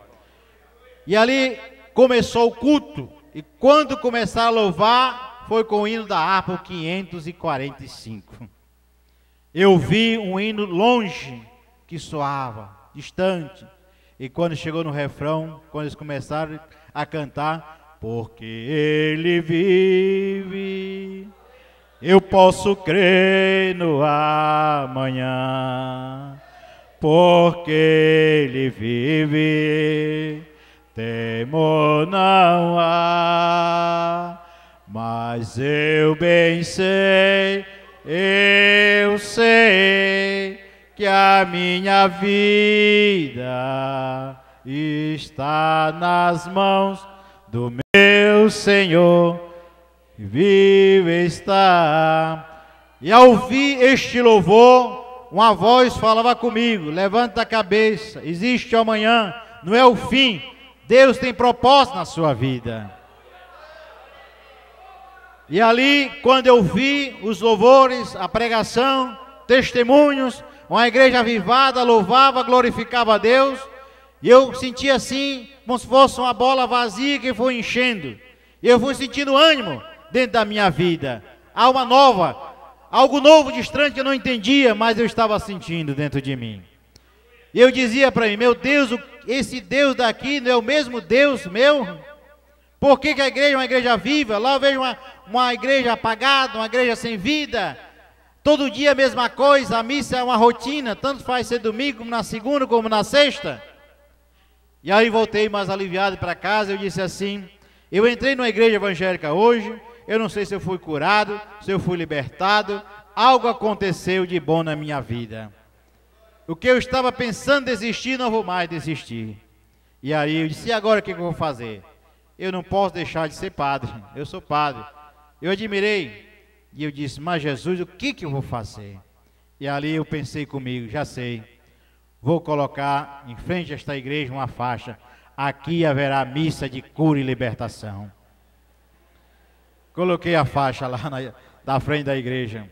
E ali começou o culto, e quando começaram a louvar, foi com o hino da harpa, o 545. Eu vi um hino longe, que soava, distante, e quando chegou no refrão, quando eles começaram a cantar: porque ele vive, eu posso crer no amanhã. Porque ele vive, temor não há. Mas eu bem sei, eu sei que a minha vida está nas mãos do meu Senhor, vive está. E ao ouvir este louvor, uma voz falava comigo: levanta a cabeça, existe o amanhã, não é o fim. Deus tem propósito na sua vida. E ali, quando eu vi os louvores, a pregação, testemunhos, uma igreja avivada, louvava, glorificava a Deus, e eu sentia assim, como se fosse uma bola vazia que foi enchendo. E eu fui sentindo ânimo dentro da minha vida, alma nova, algo novo, distante que eu não entendia, mas eu estava sentindo dentro de mim. E eu dizia para mim: meu Deus, esse Deus daqui não é o mesmo Deus meu? Por que a igreja é uma igreja viva? Lá eu vejo uma igreja apagada, uma igreja sem vida. Todo dia a mesma coisa, a missa é uma rotina, tanto faz ser domingo, como na segunda, como na sexta. E aí voltei mais aliviado para casa, eu disse assim: eu entrei numa igreja evangélica hoje, eu não sei se eu fui curado, se eu fui libertado, algo aconteceu de bom na minha vida. O que eu estava pensando desistir, não vou mais desistir. E aí eu disse: e agora o que eu vou fazer? Eu não posso deixar de ser padre, eu sou padre. Eu admirei, e eu disse: mas Jesus, o que eu vou fazer? E ali eu pensei comigo: já sei, vou colocar em frente a esta igreja uma faixa: aqui haverá missa de cura e libertação. Coloquei a faixa lá na frente da igreja.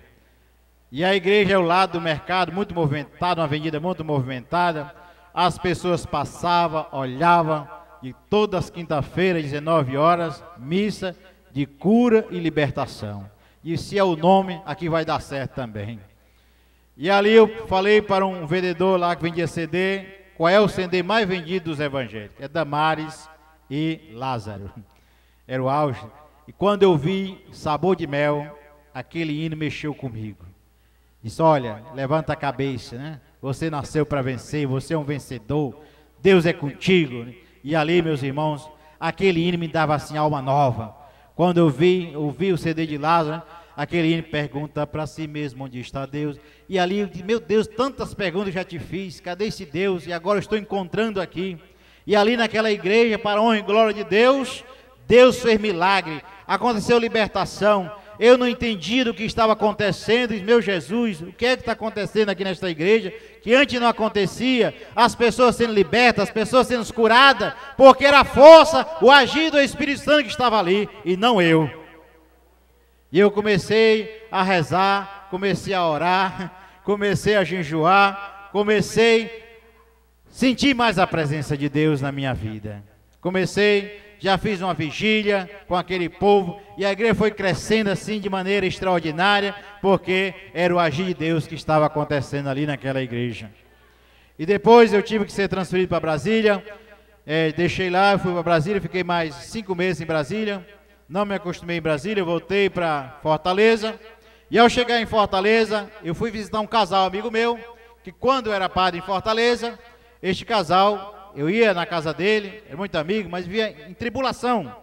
E a igreja é ao lado do mercado, muito movimentada, uma avenida muito movimentada. As pessoas passavam, olhavam, e todas as quinta-feiras, 19 horas, missa de cura e libertação. E se é o nome, aqui vai dar certo também. E ali eu falei para um vendedor lá que vendia CD, qual é o CD mais vendido dos evangélicos? É Damares e Lázaro. Era o auge. E quando eu vi Sabor de Mel, aquele hino mexeu comigo. Disse: olha, levanta a cabeça, né? Você nasceu para vencer, você é um vencedor, Deus é contigo. E ali, meus irmãos, aquele hino me dava assim alma nova. Quando eu ouvi o CD de Lázaro, aquele hino pergunta para si mesmo: onde está Deus? E ali eu disse: meu Deus, tantas perguntas já te fiz, cadê esse Deus? E agora eu estou encontrando aqui. E ali naquela igreja, para a honra e glória de Deus, Deus fez milagre, aconteceu libertação. Eu não entendi do que estava acontecendo, e meu Jesus, o que é que está acontecendo aqui nesta igreja, que antes não acontecia, as pessoas sendo libertas, as pessoas sendo curadas, porque era a força, o agir do Espírito Santo que estava ali, e não eu. E eu comecei a rezar, comecei a orar, comecei a jejuar, comecei a sentir mais a presença de Deus na minha vida. Já fiz uma vigília com aquele povo, e a igreja foi crescendo assim de maneira extraordinária, porque era o agir de Deus que estava acontecendo ali naquela igreja. E depois eu tive que ser transferido para Brasília, deixei lá, eu fui para Brasília, fiquei mais 5 meses em Brasília, não me acostumei em Brasília, eu voltei para Fortaleza, e ao chegar em Fortaleza, eu fui visitar um casal amigo meu, que quando eu era padre em Fortaleza, este casal, eu ia na casa dele, era muito amigo, mas via em tribulação,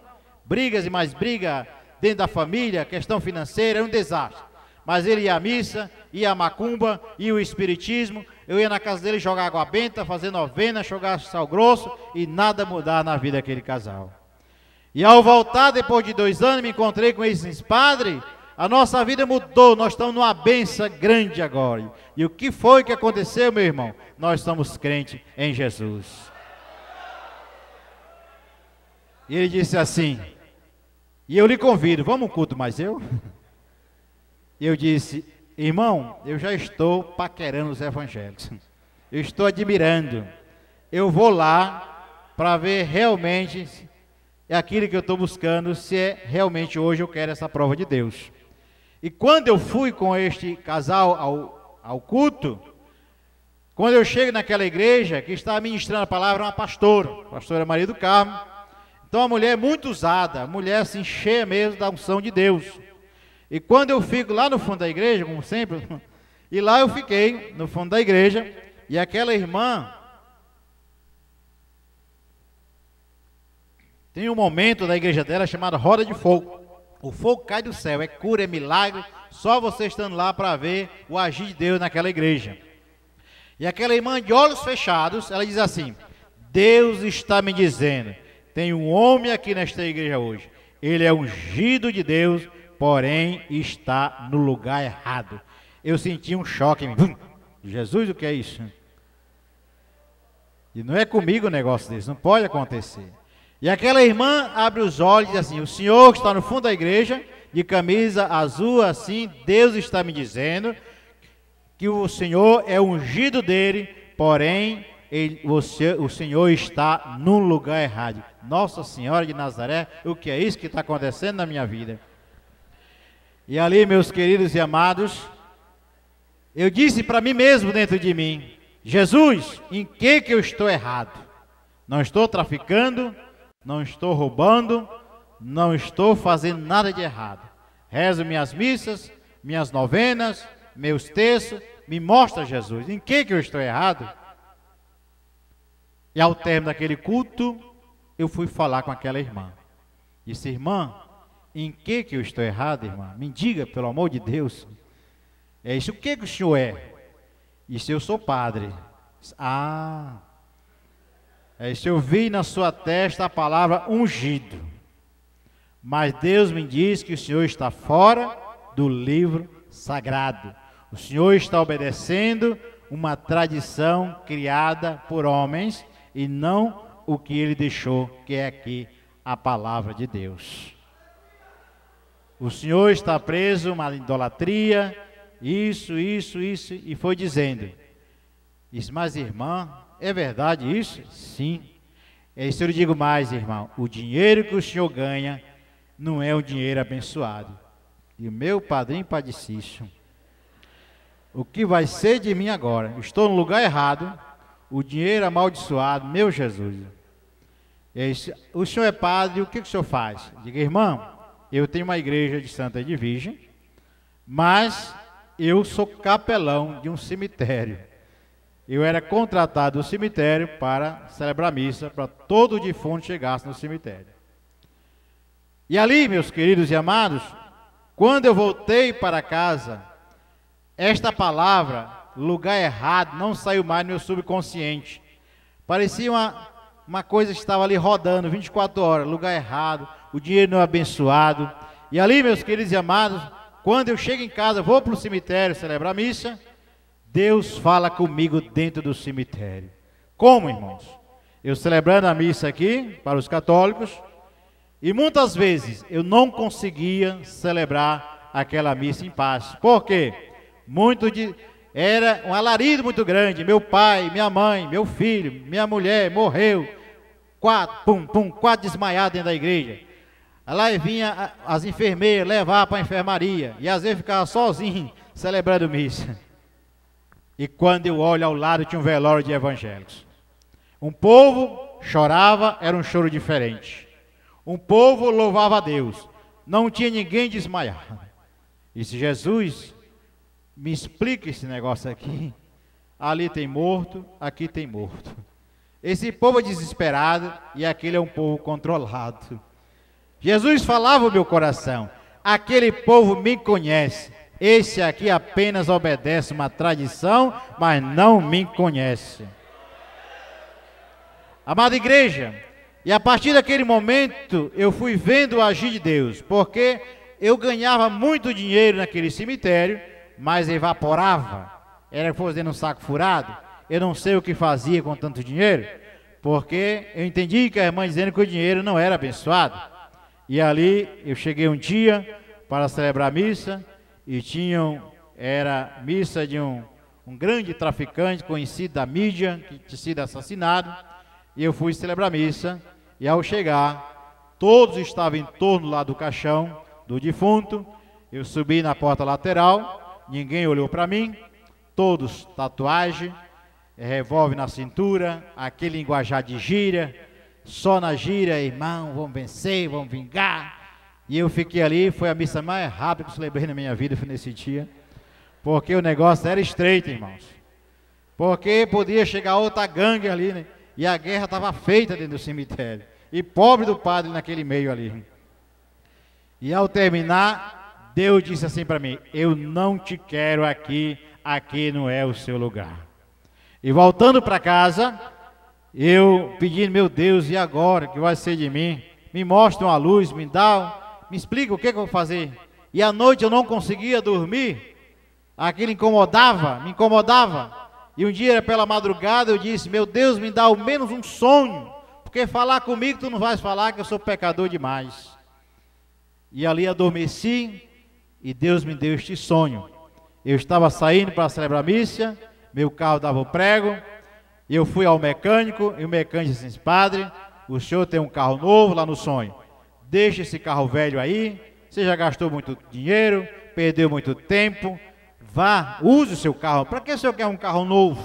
brigas e mais brigas dentro da família, questão financeira, era um desastre. Mas ele ia à missa, ia à macumba, ia ao espiritismo, eu ia na casa dele jogar água benta, fazer novena, jogar sal grosso, e nada mudar na vida daquele casal. E ao voltar, depois de 2 anos, me encontrei com eles e disse: padre, a nossa vida mudou, nós estamos numa benção grande agora. E o que foi que aconteceu, meu irmão? Nós estamos crentes em Jesus. E ele disse assim: e eu lhe convido, vamos um culto mais eu? E eu disse: irmão, eu já estou paquerando os evangélicos, eu estou admirando, eu vou lá para ver realmente aquilo que eu estou buscando, se é realmente hoje eu quero essa prova de Deus. E quando eu fui com este casal ao culto, quando eu chego naquela igreja, que está ministrando a palavra uma pastora Maria do Carmo. Então a mulher é muito usada, mulher assim cheia mesmo da unção de Deus. E quando eu fico lá no fundo da igreja, como sempre, e lá eu fiquei no fundo da igreja, e aquela irmã tem um momento da igreja dela chamado Roda de Fogo. O fogo cai do céu, é cura, é milagre, só você estando lá para ver o agir de Deus naquela igreja. E aquela irmã de olhos fechados, ela diz assim: Deus está me dizendo, tem um homem aqui nesta igreja hoje, ele é ungido de Deus, porém está no lugar errado. Eu senti um choque em mim. Jesus, o que é isso? E não é comigo o negócio desse, não pode acontecer. E aquela irmã abre os olhos e diz assim: o senhor que está no fundo da igreja, de camisa azul assim, Deus está me dizendo que o Senhor é ungido dele, porém o Senhor está num lugar errado. Nossa Senhora de Nazaré, o que é isso que está acontecendo na minha vida? E ali, meus queridos e amados, eu disse para mim mesmo dentro de mim: Jesus, em que eu estou errado? Não estou traficando, não estou roubando, não estou fazendo nada de errado. Rezo minhas missas, minhas novenas, meus textos, me mostra, Jesus, em que eu estou errado? E ao término daquele culto, eu fui falar com aquela irmã. Disse: irmã, em que eu estou errado, irmã? Me diga, pelo amor de Deus. É isso, o que o senhor é? Disse: eu sou padre. Ah, é isso, eu vi na sua testa a palavra ungido. Mas Deus me diz que o senhor está fora do livro sagrado. O senhor está obedecendo uma tradição criada por homens e não o que ele deixou, que é aqui a palavra de Deus. O senhor está preso a uma idolatria, isso, e foi dizendo. Disse: mas irmã, é verdade isso? Sim. É isso, eu lhe digo mais, irmão: o dinheiro que o senhor ganha não é um dinheiro abençoado. E o meu padrinho Padicício, o que vai ser de mim agora? Estou no lugar errado, o dinheiro amaldiçoado, meu Jesus. O senhor é padre, o que o senhor faz? Diga: irmão, eu tenho uma igreja de Santa Edvigem, mas eu sou capelão de um cemitério. Eu era contratado do cemitério para celebrar missa, para todo defunto chegasse no cemitério. E ali, meus queridos e amados, quando eu voltei para casa, esta palavra, lugar errado, não saiu mais do meu subconsciente. Parecia uma coisa que estava ali rodando 24 horas, lugar errado, o dinheiro não é abençoado. E ali, meus queridos e amados, quando eu chego em casa, vou para o cemitério celebrar a missa, Deus fala comigo dentro do cemitério. Como, irmãos? Eu celebrando a missa aqui, para os católicos, e muitas vezes eu não conseguia celebrar aquela missa em paz. Por quê? Era um alarido muito grande. Meu pai, minha mãe, meu filho, minha mulher morreu. Quatro desmaiados dentro da igreja. Lá vinha as enfermeiras levar para a enfermaria. E às vezes ficava sozinho celebrando missa. E quando eu olho ao lado tinha um velório de evangélicos. Um povo chorava, era um choro diferente. Um povo louvava a Deus. Não tinha ninguém desmaiado. Disse: Jesus, me explica esse negócio aqui. Ali tem morto, aqui tem morto. Esse povo é desesperado e aquele é um povo controlado. Jesus falava no meu coração: aquele povo me conhece. Esse aqui apenas obedece uma tradição, mas não me conhece. Amada igreja, e a partir daquele momento eu fui vendo o agir de Deus, porque eu ganhava muito dinheiro naquele cemitério, mas evaporava, era fazendo um saco furado. Eu não sei o que fazia com tanto dinheiro, porque eu entendi que a irmã dizendo que o dinheiro não era abençoado. E ali eu cheguei um dia para celebrar a missa, e era missa de um grande traficante conhecido da mídia, que tinha sido assassinado, e eu fui celebrar a missa, e ao chegar, todos estavam em torno lá do caixão do defunto. Eu subi na porta lateral, ninguém olhou para mim, todos tatuagem, revólver na cintura, aquele linguajar de gíria, só na gíria: irmão, vamos vencer, vamos vingar. E eu fiquei ali, foi a missa mais rápida que eu celebrei na minha vida, foi nesse dia, porque o negócio era estreito, irmãos, porque podia chegar outra gangue ali, né? E a guerra estava feita dentro do cemitério, e pobre do padre naquele meio ali. E ao terminar, Deus disse assim para mim: eu não te quero aqui, aqui não é o seu lugar. E voltando para casa, eu pedindo: meu Deus, e agora? O que vai ser de mim? Me mostra uma luz, me explica o que eu vou fazer. e à noite eu não conseguia dormir, aquilo incomodava, me incomodava. E um dia, pela madrugada, eu disse: meu Deus, me dá ao menos um sonho, porque falar comigo tu não vais falar que eu sou pecador demais. E ali adormeci, e Deus me deu este sonho. Eu estava saindo para celebrar a missa, meu carro dava o prego, eu fui ao mecânico, e o mecânico disse assim: padre, o senhor tem um carro novo lá no sonho, deixa esse carro velho aí, você já gastou muito dinheiro, perdeu muito tempo, vá, use o seu carro, para que o senhor quer um carro novo?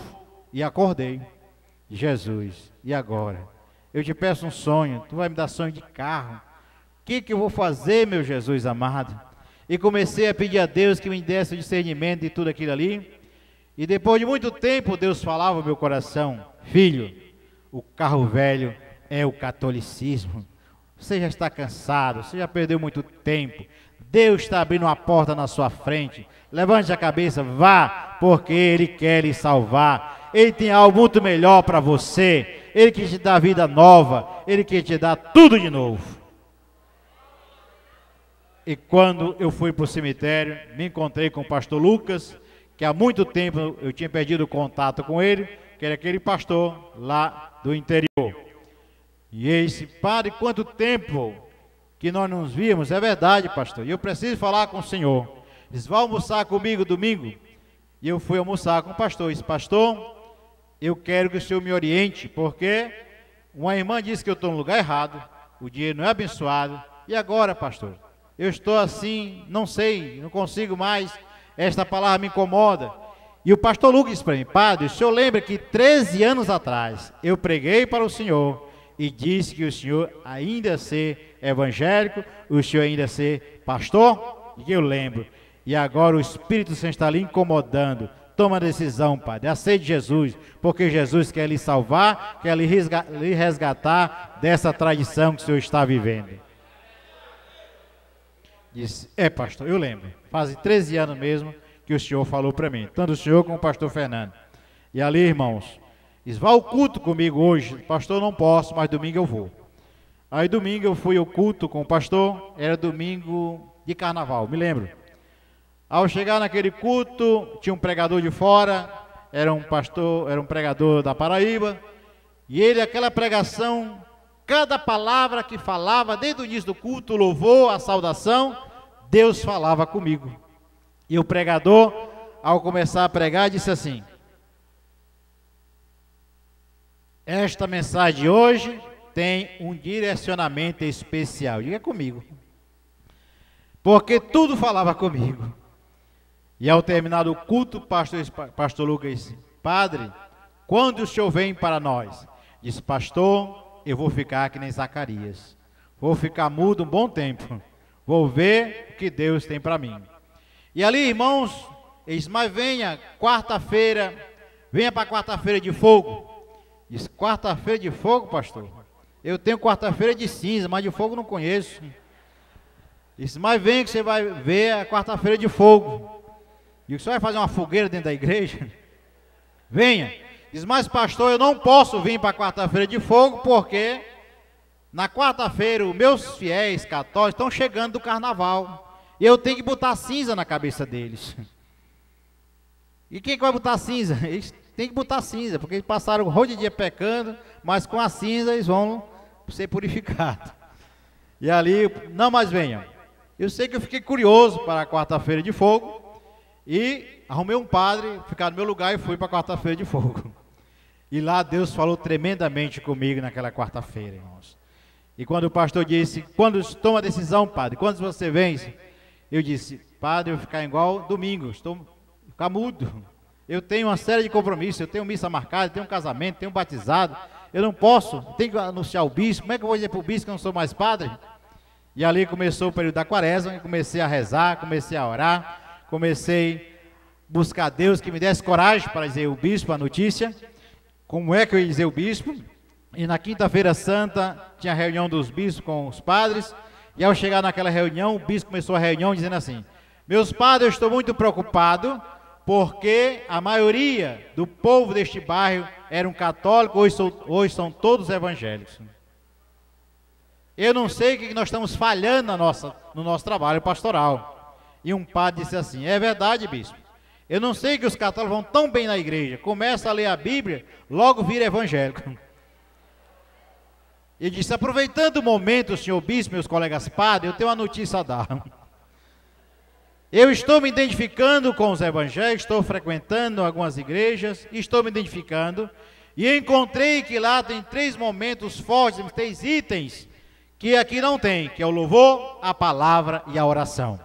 E acordei. Jesus, e agora? Eu te peço um sonho, tu vai me dar sonho de carro, o que eu vou fazer, meu Jesus amado? E comecei a pedir a Deus que me desse o discernimento de tudo aquilo ali, e depois de muito tempo Deus falava no meu coração: filho, o carro velho é o catolicismo, você já está cansado, você já perdeu muito tempo, Deus está abrindo uma porta na sua frente, levante a cabeça, vá, porque Ele quer lhe salvar, Ele tem algo muito melhor para você, Ele quer te dar vida nova, Ele quer te dar tudo de novo. E quando eu fui para o cemitério, me encontrei com o pastor Lucas, que há muito tempo eu tinha perdido o contato com ele, que era aquele pastor lá do interior. E ele disse: padre, quanto tempo que nós nos víamos? É verdade, pastor, e eu preciso falar com o senhor. Ele disse: vai almoçar comigo domingo? E eu fui almoçar com o pastor. Ele disse: pastor, eu quero que o senhor me oriente, porque uma irmã disse que eu estou no lugar errado, o dinheiro não é abençoado, e agora, pastor? Eu estou assim, não sei, não consigo mais, esta palavra me incomoda. E o pastor Lucas disse para mim: padre, o senhor lembra que 13 anos atrás eu preguei para o senhor e disse que o senhor ainda ser evangélico, o senhor ainda ser pastor? E eu lembro. E agora o Espírito Santo está lhe incomodando. Toma a decisão, padre, aceite Jesus, porque Jesus quer lhe salvar, quer lhe resgatar dessa tradição que o senhor está vivendo. Disse: é, pastor, eu lembro, faz 13 anos mesmo que o senhor falou para mim, tanto o senhor como o pastor Fernando. E ali, irmãos, diz: vá ao culto comigo hoje. Pastor, não posso, mas domingo eu vou. Aí domingo eu fui ao culto com o pastor, era domingo de carnaval, me lembro. Ao chegar naquele culto, tinha um pregador de fora, era um pastor, era um pregador da Paraíba, e ele, aquela pregação, cada palavra que falava, desde o início do culto, o louvor, a saudação, Deus falava comigo. E o pregador, ao começar a pregar, disse assim: esta mensagem de hoje tem um direcionamento especial. Diga comigo. Porque tudo falava comigo. E ao terminar o culto, pastor Lucas disse: padre, quando o senhor vem para nós? Disse: pastor, eu vou ficar que nem Zacarias, vou ficar mudo um bom tempo, vou ver o que Deus tem para mim. E ali, irmãos, eles: mas venha quarta-feira, venha para quarta-feira de fogo. Diz: quarta-feira de fogo, pastor? Eu tenho quarta-feira de cinza, mas de fogo não conheço. Diz: mas venha que você vai ver a quarta-feira de fogo. E você vai fazer uma fogueira dentro da igreja? Venha. Diz: mas pastor, eu não posso vir para a quarta-feira de fogo, porque na quarta-feira os meus fiéis católicos estão chegando do carnaval, e eu tenho que botar cinza na cabeça deles. E quem que vai botar cinza? Eles têm que botar cinza, porque eles passaram o rodo de dia pecando, mas com a cinza eles vão ser purificados. E ali: não, mas venham. Eu sei que eu fiquei curioso para a quarta-feira de fogo, e arrumei um padre, ficar no meu lugar, e fui para a quarta-feira de fogo. E lá Deus falou tremendamente comigo naquela quarta-feira, irmãos. E quando o pastor disse: quando toma a decisão, padre, quando você vence? Eu disse: padre, eu vou ficar igual domingo, ficar mudo. Eu tenho uma série de compromissos, eu tenho missa marcada, eu tenho um casamento, tenho um batizado, eu não posso, tenho que anunciar o bispo. Como é que eu vou dizer para o bispo que eu não sou mais padre? E ali começou o período da quaresma, eu comecei a rezar, comecei a orar, comecei a buscar a Deus que me desse coragem para dizer o bispo a notícia, como é que eu ia dizer o bispo. E na quinta-feira santa tinha a reunião dos bispos com os padres, e ao chegar naquela reunião, o bispo começou a reunião dizendo assim: meus padres, eu estou muito preocupado, porque a maioria do povo deste bairro eram católicos, hoje são todos evangélicos. Eu não sei o que nós estamos falhando no nosso trabalho pastoral. E um padre disse assim: é verdade, bispo. Eu não sei que os católicos vão tão bem na igreja, começa a ler a Bíblia, logo vira evangélico. E disse: aproveitando o momento, senhor bispo, meus colegas padres, eu tenho uma notícia a dar. Eu estou me identificando com os evangélicos, estou frequentando algumas igrejas, estou me identificando, e encontrei que lá tem 3 momentos fortes, 3 itens, que aqui não tem, que é o louvor, a palavra e a oração.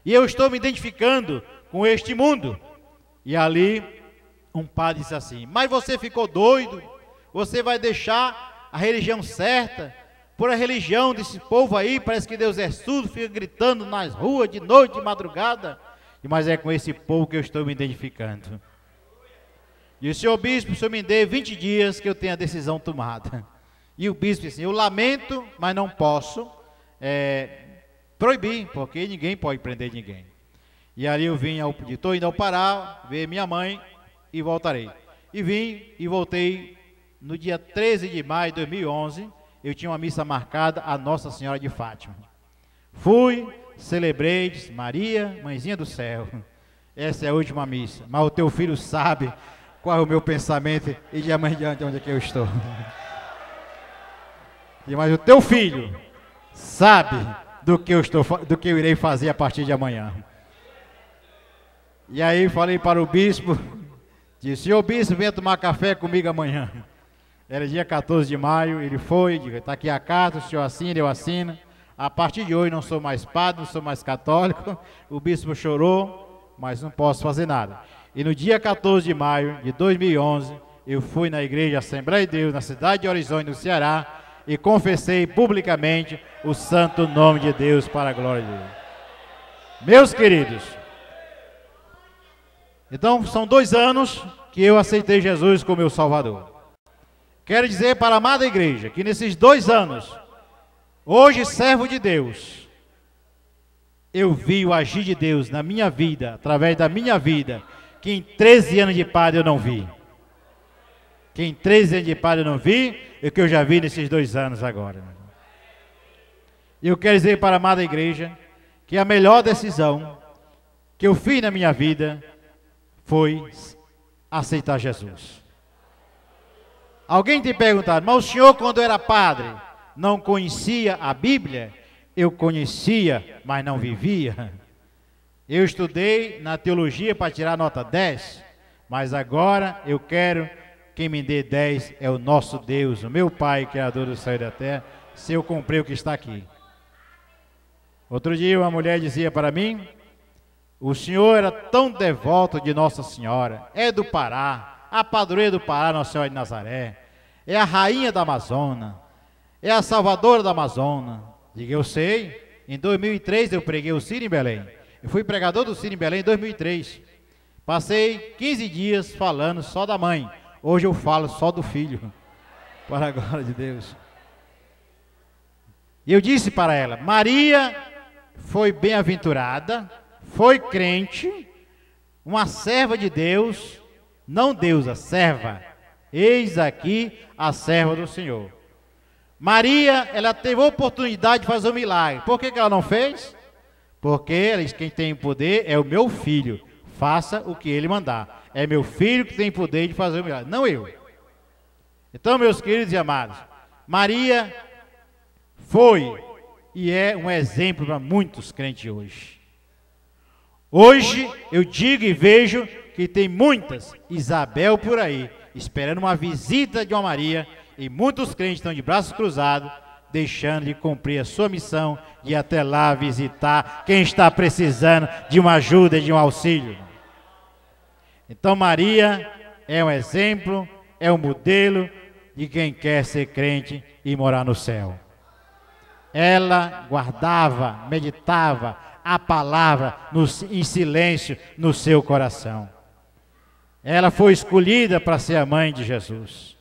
E eu estou me identificando com este mundo. E ali um padre disse assim: mas você ficou doido? Você vai deixar a religião certa por a religião desse povo aí? Parece que Deus é surdo, fica gritando nas ruas de noite, de madrugada. Mas é com esse povo que eu estou me identificando. E o senhor bispo, o senhor me dê 20 dias que eu tenho a decisão tomada. E o bispo disse: eu lamento, mas não posso proibir, porque ninguém pode prender ninguém. E ali eu vim, estou indo ao Pará, ver minha mãe e voltarei. E vim e voltei no dia 13 de maio de 2011, eu tinha uma missa marcada a Nossa Senhora de Fátima. Fui, celebrei, disse: Maria, mãezinha do céu, essa é a última missa, mas o teu filho sabe qual é o meu pensamento e de amanhã diante onde é que eu estou. Mas o teu filho sabe do que eu irei fazer a partir de amanhã. E aí falei para o bispo, disse: senhor bispo, venha tomar café comigo amanhã. Era dia 14 de maio, ele foi, disse: está aqui a carta, o senhor assina, eu assino. A partir de hoje não sou mais padre, não sou mais católico. O bispo chorou, mas não posso fazer nada. E no dia 14 de maio de 2011, eu fui na igreja Assembleia de Deus, na cidade de Horizonte, no Ceará, e confessei publicamente o santo nome de Deus para a glória de Deus. Meus queridos, então são 2 anos que eu aceitei Jesus como meu Salvador. Quero dizer para a amada igreja que nesses 2 anos, hoje servo de Deus, eu vi o agir de Deus na minha vida, através da minha vida, que em 13 anos de padre eu não vi. Que em 13 anos de padre eu não vi, e que eu já vi nesses 2 anos agora. E eu quero dizer para a amada igreja que a melhor decisão que eu fiz na minha vida foi aceitar Jesus. Alguém tem perguntado: mas o senhor, quando era padre, não conhecia a Bíblia? Eu conhecia, mas não vivia. Eu estudei na teologia para tirar nota 10, mas agora eu quero, quem me dê 10 é o nosso Deus, o meu Pai, Criador do céu e da terra, se eu cumprir o que está aqui. Outro dia uma mulher dizia para mim: o senhor era tão devoto de Nossa Senhora, é do Pará, a padroeira do Pará, Nossa Senhora de Nazaré, é a rainha da Amazônia, é a salvadora da Amazônia. Diga: eu sei, em 2003 eu preguei o Ciro em Belém, eu fui pregador do Ciro em Belém em 2003, passei 15 dias falando só da mãe, hoje eu falo só do filho, para a glória de Deus. E eu disse para ela: Maria foi bem-aventurada, foi crente, uma serva de Deus, não deusa, serva. Eis aqui a serva do Senhor. Maria, ela teve a oportunidade de fazer um milagre. Por que ela não fez? Porque ela diz: quem tem poder é o meu filho, faça o que ele mandar. É meu filho que tem poder de fazer o milagre, não eu. Então, meus queridos e amados, Maria foi e é um exemplo para muitos crentes hoje. Hoje eu digo e vejo que tem muitas Isabel por aí, esperando uma visita de uma Maria, e muitos crentes estão de braços cruzados, deixando de cumprir a sua missão de ir até lá visitar quem está precisando de uma ajuda, de um auxílio. Então Maria é um exemplo, é um modelo de quem quer ser crente e morar no céu. Ela guardava, meditava a palavra em silêncio no seu coração. Ela foi escolhida para ser a mãe de Jesus.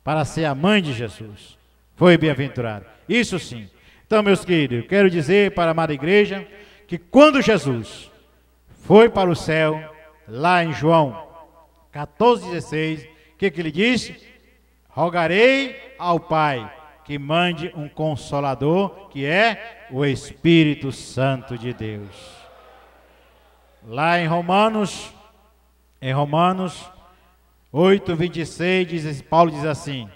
Para ser a mãe de Jesus. Foi bem-aventurada. Isso sim. Então, meus queridos, eu quero dizer para a amada igreja que quando Jesus foi para o céu, lá em João 14,16, o que ele disse? Rogarei ao Pai que mande um Consolador, que é o Espírito Santo de Deus. Lá em Romanos 8:26, Paulo diz assim: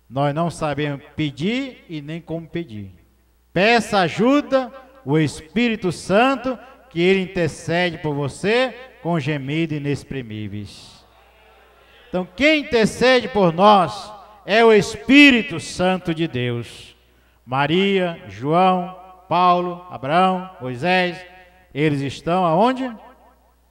nós não sabemos pedir e nem como pedir. Peça ajuda o Espírito Santo, que ele intercede por você com gemidos inexprimíveis. Então, quem intercede por nós é o Espírito Santo de Deus. Maria, João, Paulo, Abraão, Moisés, eles estão aonde?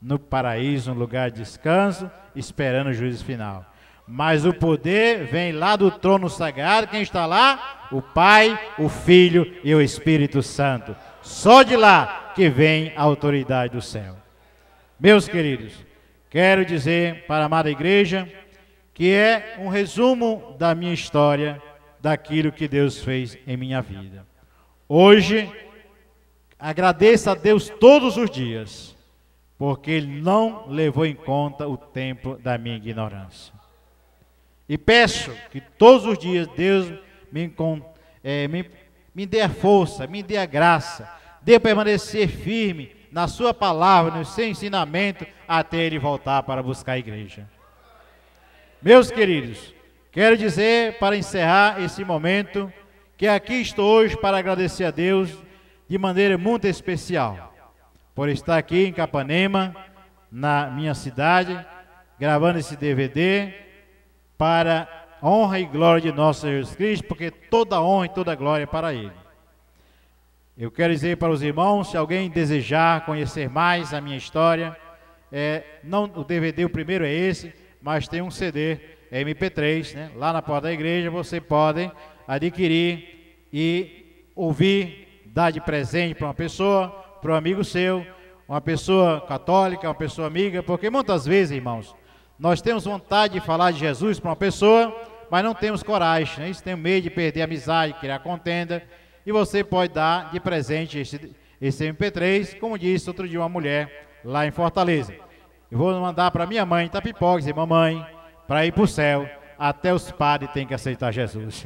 No paraíso, no lugar de descanso, esperando o juízo final. Mas o poder vem lá do trono sagrado. Quem está lá? O Pai, o Filho e o Espírito Santo. Só de lá que vem a autoridade do céu. Meus queridos, quero dizer para a amada igreja que é um resumo da minha história, daquilo que Deus fez em minha vida. Hoje, agradeço a Deus todos os dias, porque Ele não levou em conta o tempo da minha ignorância. E peço que todos os dias Deus me dê a força, me dê a graça, dê permanecer firme na sua palavra, no seu ensinamento, até Ele voltar para buscar a igreja. Meus queridos, quero dizer, para encerrar esse momento, que aqui estou hoje para agradecer a Deus de maneira muito especial, por estar aqui em Capanema, na minha cidade, gravando esse DVD, para honra e glória de nosso Senhor Jesus Cristo, porque toda honra e toda glória é para Ele. Eu quero dizer para os irmãos, se alguém desejar conhecer mais a minha história, não o DVD, o primeiro é esse, mas tem um CD, MP3, né? Lá na porta da igreja você pode adquirir e ouvir, dar de presente para uma pessoa, para um amigo seu, uma pessoa católica, uma pessoa amiga, porque muitas vezes, irmãos, nós temos vontade de falar de Jesus para uma pessoa, mas não temos coragem, né? Isso tem medo de perder a amizade, criar contenda, e você pode dar de presente esse MP3, como disse outro dia uma mulher lá em Fortaleza. Eu vou mandar para minha mãe, Itapipoca, dizer, mamãe, para ir para o céu, até os padres têm que aceitar Jesus.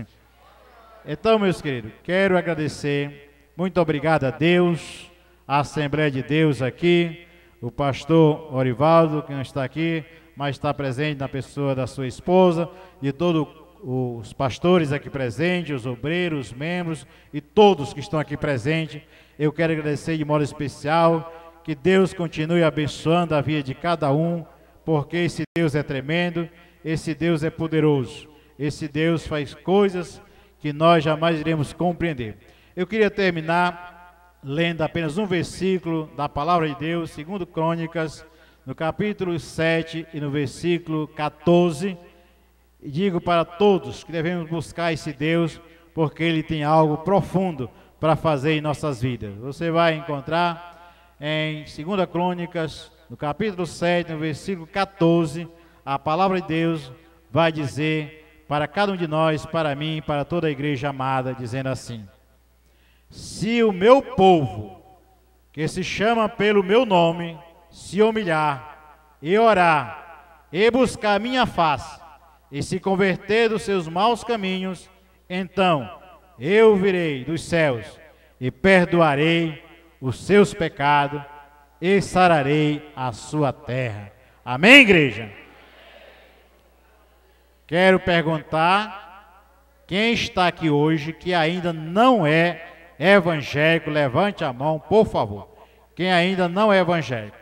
Então, meus queridos, quero agradecer, muito obrigado a Deus, a Assembleia de Deus aqui, o pastor Orivaldo, que não está aqui, mas está presente na pessoa da sua esposa, de todos os pastores aqui presentes, os obreiros, os membros e todos que estão aqui presentes. Eu quero agradecer de modo especial, que Deus continue abençoando a vida de cada um, porque esse Deus é tremendo, esse Deus é poderoso, esse Deus faz coisas que nós jamais iremos compreender. Eu queria terminar lendo apenas um versículo da palavra de Deus, segundo Crônicas, no capítulo 7 e no versículo 14, e digo para todos que devemos buscar esse Deus, porque Ele tem algo profundo para fazer em nossas vidas. Você vai encontrar em 2 Crônicas, no capítulo 7, no versículo 14, a palavra de Deus vai dizer para cada um de nós, para mim, para toda a igreja amada, dizendo assim: se o meu povo, que se chama pelo meu nome, se humilhar e orar e buscar a minha face e se converter dos seus maus caminhos, então eu virei dos céus e perdoarei os seus pecados e sararei a sua terra. Amém, igreja? Quero perguntar, quem está aqui hoje que ainda não é evangélico, levante a mão, por favor. Quem ainda não é evangélico?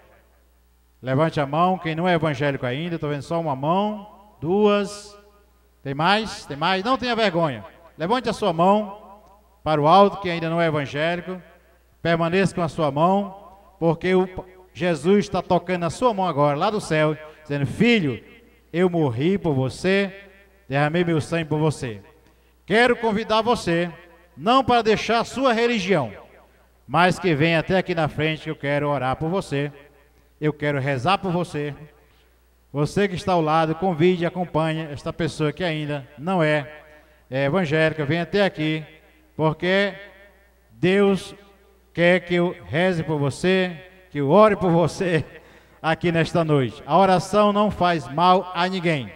Levante a mão, quem não é evangélico ainda, estou vendo só uma mão, duas, tem mais? Tem mais? Não tenha vergonha. Levante a sua mão para o alto, que ainda não é evangélico, permaneça com a sua mão, porque Jesus está tocando na sua mão agora, lá do céu, dizendo: filho, eu morri por você, derramei meu sangue por você. Quero convidar você, não para deixar a sua religião, mas que venha até aqui na frente, que eu quero orar por você, eu quero rezar por você. Você que está ao lado, convide e acompanhe esta pessoa que ainda não é evangélica, venha até aqui, porque Deus quer que eu reze por você, que eu ore por você aqui nesta noite. A oração não faz mal a ninguém.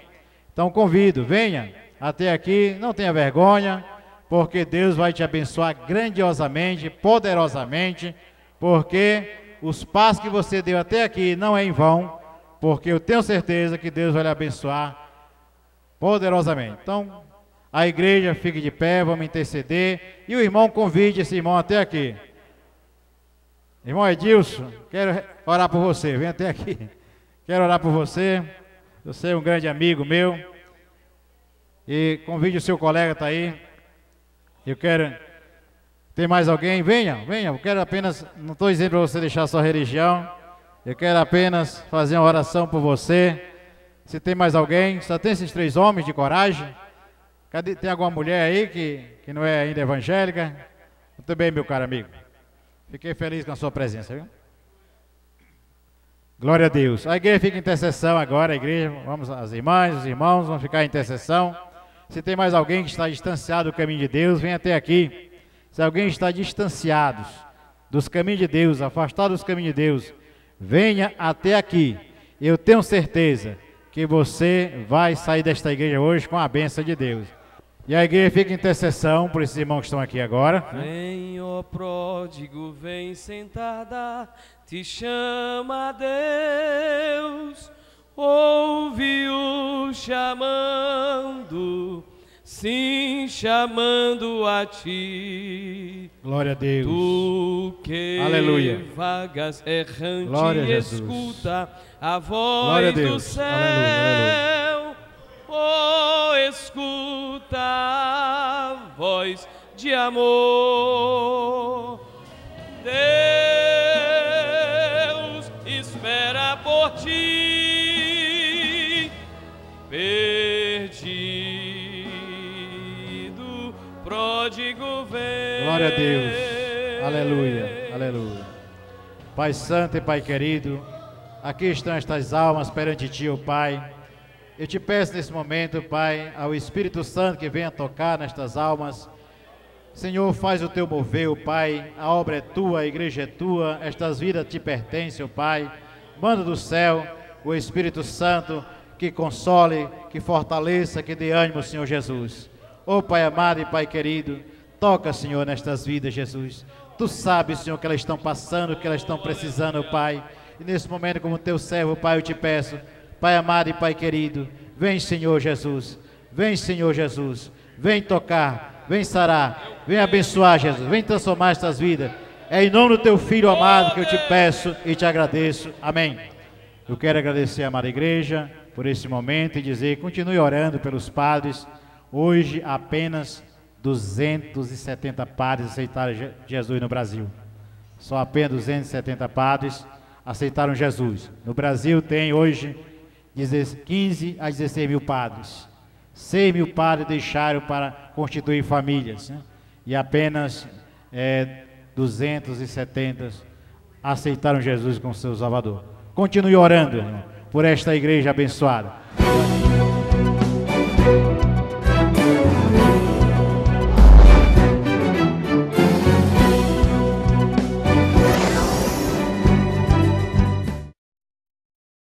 Então convido, venha até aqui, não tenha vergonha, porque Deus vai te abençoar grandiosamente, poderosamente, porque os passos que você deu até aqui não é em vão, porque eu tenho certeza que Deus vai lhe abençoar poderosamente. Então, a igreja fique de pé, vamos interceder, e o irmão convide esse irmão até aqui. Irmão Edilson, quero orar por você, vem até aqui. Quero orar por você, você é um grande amigo meu, e convide o seu colega, está aí. Eu quero... Tem mais alguém? Venha, venha. Eu quero apenas, não estou dizendo para você deixar a sua religião, eu quero apenas fazer uma oração por você. Se tem mais alguém, só tem esses 3 homens de coragem. Cadê? Tem alguma mulher aí que não é ainda evangélica? Muito bem, meu caro amigo. Fiquei feliz com a sua presença, viu? Glória a Deus. A igreja fica em intercessão agora, a igreja, vamos, as irmãs, os irmãos vão ficar em intercessão. Se tem mais alguém que está distanciado do caminho de Deus, vem até aqui. Se alguém está distanciado dos caminhos de Deus, afastado dos caminhos de Deus, venha até aqui. Eu tenho certeza que você vai sair desta igreja hoje com a bênção de Deus. E a igreja fica em intercessão por esses irmãos que estão aqui agora. Vem, ó pródigo, vem sentada, te chama Deus, ouve-o chamando, sim, chamando a ti. Glória a Deus. Tu que Aleluia. vagas errante, Glória a Jesus. escuta a Glória a voz Deus. do céu. Aleluia, Oh, escuta a voz de amor. Deus espera por ti, perdido, pródigo vem. Glória a Deus. Aleluia. Aleluia. Pai Santo e Pai querido, aqui estão estas almas perante Ti, ó Pai. Eu te peço nesse momento, Pai, ao Espírito Santo que venha tocar nestas almas. Senhor, faz o Teu mover, ó Pai. A obra é Tua, a igreja é Tua, estas vidas te pertencem, ó Pai. Manda do céu o Espírito Santo que console, que fortaleça, que dê ânimo, Senhor Jesus. Ó Pai amado e Pai querido, toca, Senhor, nestas vidas, Jesus. Tu sabes, Senhor, que elas estão passando, que elas estão precisando, ó Pai. E nesse momento, como Teu servo, Pai, eu te peço, Pai amado e Pai querido, vem, Senhor Jesus, vem, Senhor Jesus, vem tocar, vem sarar, vem abençoar, Jesus, vem transformar estas vidas. É em nome do Teu Filho amado que eu te peço e te agradeço. Amém. Eu quero agradecer a amada igreja por esse momento e dizer, continue orando pelos padres. Hoje apenas 270 padres aceitaram Jesus no Brasil. Só apenas 270 padres aceitaram Jesus. No Brasil tem hoje 15 a 16 mil padres. 6 mil padres deixaram para constituir famílias, né? E apenas 270 aceitaram Jesus como seu Salvador. Continue orando, irmão, por esta igreja abençoada.